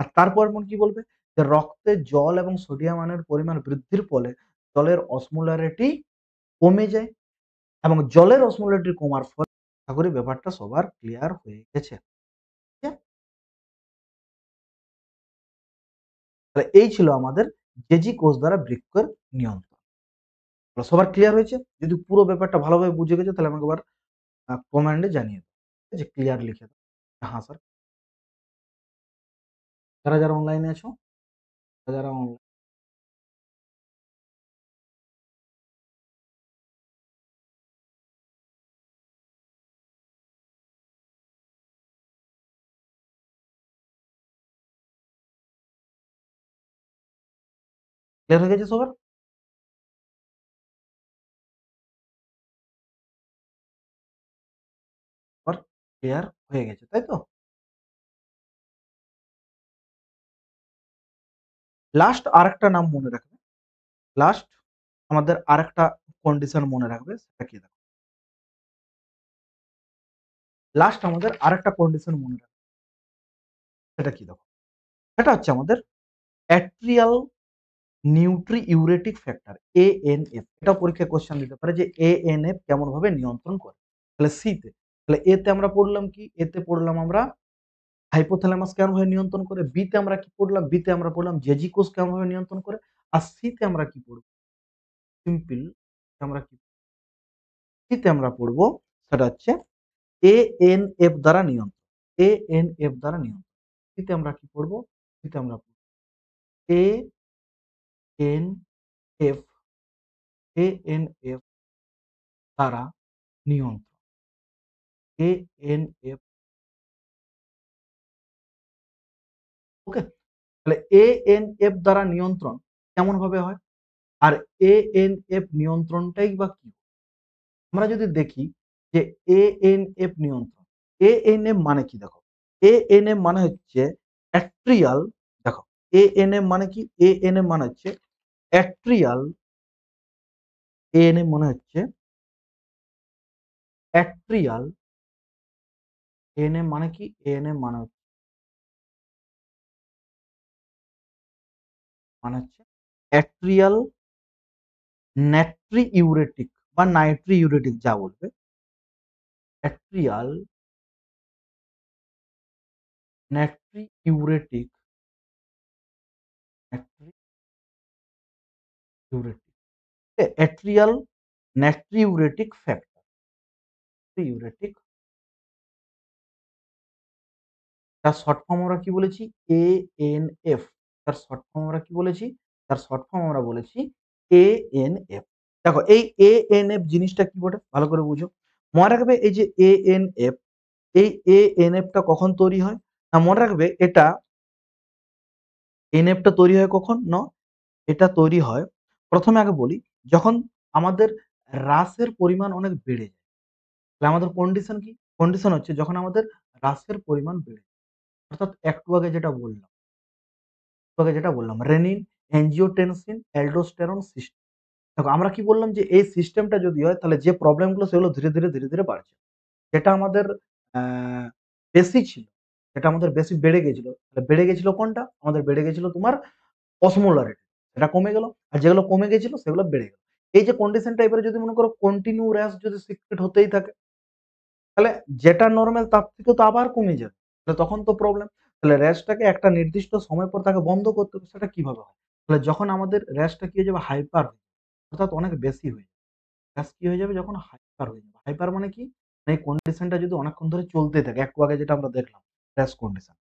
আর তারপর কি বলবে? যে রক্তে জল এবং সোডিয়াম আয়নের পরিমাণ বৃদ্ধির ফলে জলের অসমোলারিটি কমে যায় এবং জলের অসমোলারিটি কমার ফলে আশা করি ব্যাপারটা সবার ক্লিয়ার হয়ে গেছে। ঠিক আছে? তাহলে এই ছিল আমাদের জেজি কোষ দ্বারা বৃক্কের নিয়ন্ত্রণ। সবার ক্লিয়ার হয়েছে? যদি পুরো ব্যাপারটা ভালোভাবে বুঝে গেছো তাহলে আমাকে আবার কমেন্টে জানিয়ে দাও যে ক্লিয়ার লিখে দাও। হ্যাঁ স্যার। যারা যারা অনলাইনে আছো, যারা ক্লিয়ার হয়ে গেছে সবার? সবার ক্লিয়ার হয়ে গেছে তাই তো? লাস্ট আরেকটা নাম মনে রাখবে। লাস্ট আমাদের আরেকটা কন্ডিশন মনে রাখবে, সেটা কি দেখো? লাস্ট আমাদের আরেকটা কন্ডিশন মনে রাখবে, সেটা কি দেখো? সেটা হচ্ছে আমাদের অ্যাট্রিয়াল নিউট্রিইউরেটিক ফ্যাক্টর এএনএফ। এটা পরীক্ষায় কোশ্চেন দিতে পারে যে এএনএফ কেমন ভাবে নিয়ন্ত্রণ করে। তাহলে সি তে, তাহলে এ তে আমরা পড়লাম কি? এ তে পড়লাম আমরা হাইপোথ্যালামাস কেমন ভাবে নিয়ন্ত্রণ করে। বি তে আমরা কি পড়লাম? বি তে আমরা পড়লাম জেজি কোষ কেমন ভাবে নিয়ন্ত্রণ করে। আর সি তে আমরা কি পড়ব? সিম্পল আমরা কি সি তে আমরা পড়ব, সেটা হচ্ছে এএনএফ দ্বারা নিয়ন্ত্রণ। এএনএফ দ্বারা নিয়ন্ত্রণ। সি তে আমরা কি পড়ব? সি তে আমরা পড়ব এএনএফ, এএনএফ দ্বারা নিয়ন্ত্রণ। এএনএফ, ওকে? তাহলে এএনএফ দ্বারা নিয়ন্ত্রণ কেমন ভাবে হয়? আর এএনএফ নিয়ন্ত্রণটাই বা কি? আমরা যদি দেখি যে এএনএফ নিয়ন্ত্রণ, এএনএফ মানে কি দেখো? এএনএফ মানে হচ্ছে অ্যাট্রিয়াল, দেখো এএনএফ মানে কি? এএনএফ মানে হচ্ছে অ্যাট্রিয়াল, এএনএফ মানে হচ্ছে অ্যাট্রিয়াল, এএনএফ মানে কি? এএনএফ মানে হচ্ছে অ্যাট্রিয়াল নাট্রিইউরেটিক বা নাইট্রিইউরেটিক যা বলবে, অ্যাট্রিয়াল নাট্রিইউরেটিক, নাট্রিইউরেটিক, অ্যাট্রিয়াল নাট্রিইউরেটিক ফ্যাক্টর, ইউরেটিক, তার শর্ট ফর্ম আমরা কি বলেছি? এএনএফ। তার শর্ট ফর্ম আমরা কি বলেছি? তার শর্ট ফর্ম আমরা বলেছি এএনএফ। দেখো এই এএনএফ জিনিসটা কি বটে? ভালো করে বুঝো। মনে রাখবে এই যে এএনএফ, এই ANF টা কখন তৈরি হয়? না মনে রাখবে এটা NF টা তৈরি হয় কখন? এটা তৈরি হয়, ১ম এ আগে বলি, যখন আমাদের হ্রাসের পরিমাণ অনেক বেড়ে যায়। তাহলে আমাদের কন্ডিশন কি? কন্ডিশন হচ্ছে যখন আমাদের হ্রাসের পরিমাণ বেড়ে যায়। অর্থাৎ একটু আগে যেটা বললাম রেনিন, অ্যাঞ্জিওটেনসিন, অ্যালডোস্টেরন সিস্টেম। দেখো আমরা কি বললাম যে এই সিস্টেমটা যদি হয় তাহলে যে প্রবলেম গুলো সেগুলো ধীরে ধীরে বাড়ছে। যেটা আমাদের অ্যা বেশি ছিল, যেটা আমাদের বেশি বেড়ে গেছিল। তাহলে বেড়ে গেছিল কোনটা? আমাদের বেড়ে গেছিল তোমার অসমোলারিটি। সেটা কমে গেল। আর যেগুলো কমে গেছিল সেগুলো বেড়ে গেল। এই যে কন্ডিশনটা এবারে যদি মনে করো কন্টিনিউ হ্রাস যদি সিক্রেট হতেই থাকে, তাহলে যেটা নরমাল তার থেকেও তো আবার কমে যাবে। তাহলে তখন তো প্রবলেম। তাহলে রেস্টটাকে একটা নির্দিষ্ট সময় পর তাকে বন্ধ করতে হবে। সেটা কিভাবে হয়? তাহলে যখন আমাদের রেস্টটা কি হয়ে যাবে? হাইপার হয়ে যাবে। অর্থাৎ অনেক বেশি হয়ে যাবে। রেস্ট কি হয়ে যাবে? যখন হাইপার হয়ে যাবে। হাইপার মানে কি? এই কন্ডিশনটা যদি অনেকক্ষণ ধরে চলতেই থাকে, একটু আগে যেটা আমরা দেখলাম রেস্ট কন্ডিশন।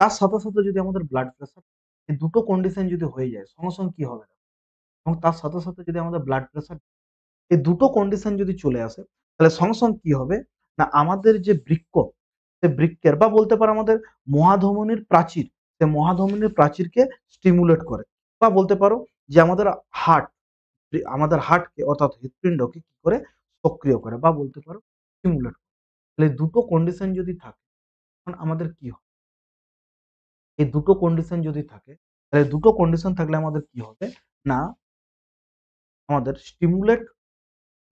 তার সাথে সাথে যদি আমাদের ব্লাড প্রেশার এই দুটো কন্ডিশন যদি হয়ে যায়, সঙ্গে সঙ্গে কি হবে? এবং তার সাথে সাথে যদি আমাদের ব্লাড প্রেশার এই দুটো কন্ডিশন যদি চলে আসে, তাহলে সঙ্গে সঙ্গে কি হবে? না আমাদের যে বৃক্ক, সে বৃক্কের বা বলতে পারো আমাদের মহাধমনীর প্রাচীর, সে মহাধমনীর প্রাচীরকে স্টিমুলেট করে। বা বলতে পারো যে হার্ট আমাদের হার্টকে অর্থাৎ হৃৎপিণ্ডকে কি করে? সক্রিয় করে বা বলতে পারো স্টিমুলেট করে। তাহলে দুটো কন্ডিশন যদি থাকে, তখন আমাদের কি হয়? এই দুটো কন্ডিশন যদি থাকে, তাহলে দুটো কন্ডিশন থাকলে আমাদের কি হবে? না আমাদের স্টিমুলেট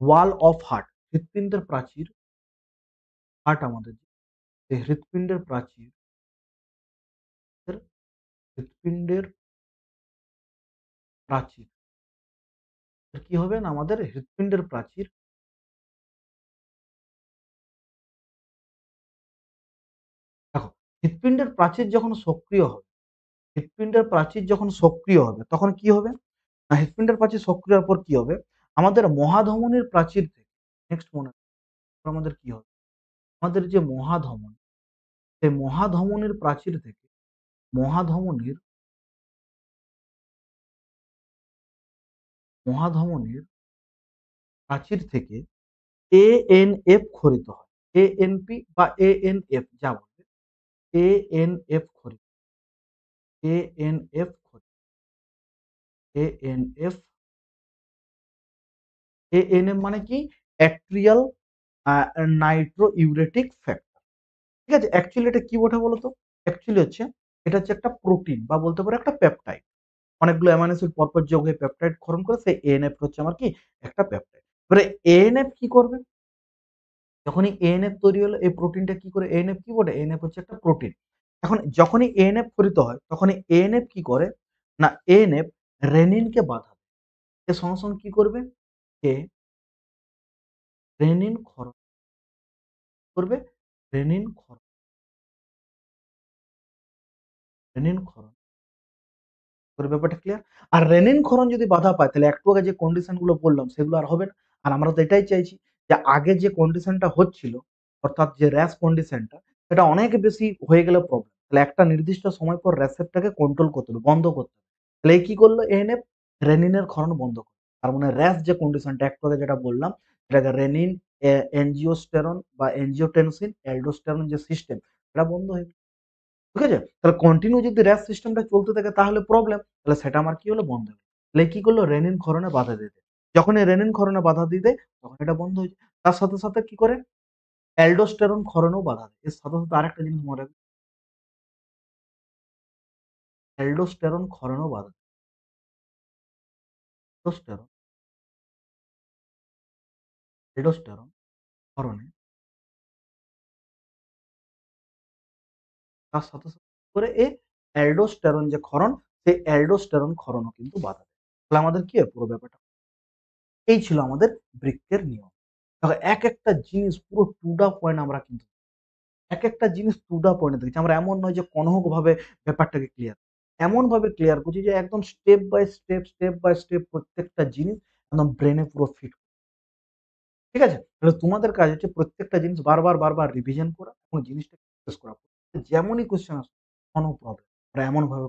ওয়াল অফ হার্ট, হৃৎপিণ্ডের প্রাচীর, হার্ট আমাদের যে হৃৎপিণ্ডের প্রাচীর, এর হৃৎপিণ্ডের প্রাচীর এর কি হবে? না আমাদের হৃৎপিণ্ডের প্রাচীর, দেখো হৃৎপিণ্ডের প্রাচীর যখন সক্রিয় হবে, হৃৎপিণ্ডের প্রাচীর যখন সক্রিয় হবে তখন কি হবে? না হৃৎপিণ্ডের প্রাচীর সক্রিয় হওয়ার পর কি হবে? আমাদের মহাধমনীর প্রাচীর থেকে নেক্সট মনে রাখো আমাদের কি হবে? আমাদের যে মহাধমনী, সেই মহাধমনীর প্রাচীর থেকে মহাধমনীর মহাধমনীর প্রাচীর থেকে ANF ক্ষরিত হয়। ANP বা ANF যা বলবে, ANF ক্ষরিত, ANF ক্ষরিত, ANF, ANF মানে কি? অ্যাট্রিয়াল আ নাইট্রোইউরেটিক ফ্যাক্টর। ঠিক আছে? অ্যাকচুয়ালি এটা কি বটে বলো তো? অ্যাকচুয়ালি এটা হচ্ছে একটা প্রোটিন বা বলতে পারো একটা পেপটাইড। অনেকগুলো অ্যামাইনো এসিড পরপর যোগ হয়ে পেপটাইড ক্ষরণ করে সেই ANF টা হচ্ছে আমার কি? একটা পেপটাইড। এবারে ANF কি করবে? যখনই ANF তৈরি হলো এই প্রোটিনটা কি করে? ANF কি বটে? ANF হচ্ছে একটা প্রোটিন। এখন যখনই ANF ক্ষরিত হয় তখনই ANF কি করে? না ANF রেনিনকে বাধা দেয়। এর সঙ্গে কি করবে? এ রেনিন ক্ষরণ করবে, রেনিন ক্ষরণ, রেনিন ক্ষরণ করে ব্যাপারটা ক্লিয়ার? আর রেনিন ক্ষরণ যদি বাধা পায় তাহলে একটু আগে যে কন্ডিশন গুলো বললাম সেগুলো আর হবে না। আর আমরা তো এটাই চাইছি যে আগে যে কন্ডিশনটা হচ্ছিল অর্থাৎ যে র‍্যাশ কন্ডিশনটা সেটা অনেক বেশি হয়ে গেলে প্রবলেম। তাহলে একটা নির্দিষ্ট সময় পর র‍্যাশেরটাকে কন্ট্রোল করতে হবে, বন্ধ করতে হবে। তাহলে এই কি করলো ANF? রেনিনের ক্ষরণ বন্ধ করলো। তার মানে র‍্যাশ যে কন্ডিশনটা একটু আগে যেটা বললাম সেটাকে রেনিন, এনজিওস্টেরন বা এনজিওটেনসিন, অ্যালডোস্টেরন যে সিস্টেম সেটা বন্ধ হয়ে গেল। ঠিক আছে? তাহলে কন্টিনিউ যদি র‍্যাশ সিস্টেমটা চলতে থাকে তাহলে প্রবলেম। তাহলে সেটা আমার কি হলো? বন্ধ হলো। তাহলে কি করলো? রেনিন ক্ষরণে বাধা দিয়ে দেয়। যখনই রেনিন ক্ষরণে বাধা দিয়ে দেয় তখন এটা বন্ধ হয়ে যায়। তার সাথে সাথে কি করে? অ্যালডোস্টেরন ক্ষরণেও বাধা দেয়। এর সাথে সাথে আরেকটা জিনিস মনে রাখবে, অ্যালডোস্টেরন ক্ষরণেও বাধা দেয়। অ্যালডোস্টেরন, অ্যালডোস্টেরন ক্ষরণে তার সাথে সাথে কি করে অ্যালডোস্টেরন যে ক্ষরণ সেই অ্যালডোস্টেরন ক্ষরণও কিন্তু বাধা দেয়। তাহলে আমাদের কি হয় পুরো ব্যাপারটা? এই ছিল আমাদের বৃক্কের নিয়ম। দেখো একেকটা জিনিস পুরো টু দা পয়েন্ট আমরা কিন্তু একেকটা জিনিস টু দা পয়েন্ট এ দেখছি। আমরা এমন নয় যে কনকভাবে ব্যাপারটাকে ক্লিয়ার। এমনভাবে ক্লিয়ার করছি যে একদম স্টেপ বাই স্টেপ প্রত্যেকটা জিনিস একদম ব্রেইনে পুরো ফিট। ঠিক আছে? তাহলে তোমাদের কাজ হচ্ছে প্রত্যেকটা জিনিস বারবার রিভিশন করা এবং জিনিসটাকে শেষ করা। যেমনই কোয়েশ্চেন আসুক, কোনো প্রবলেম। ওরা এমনভাবে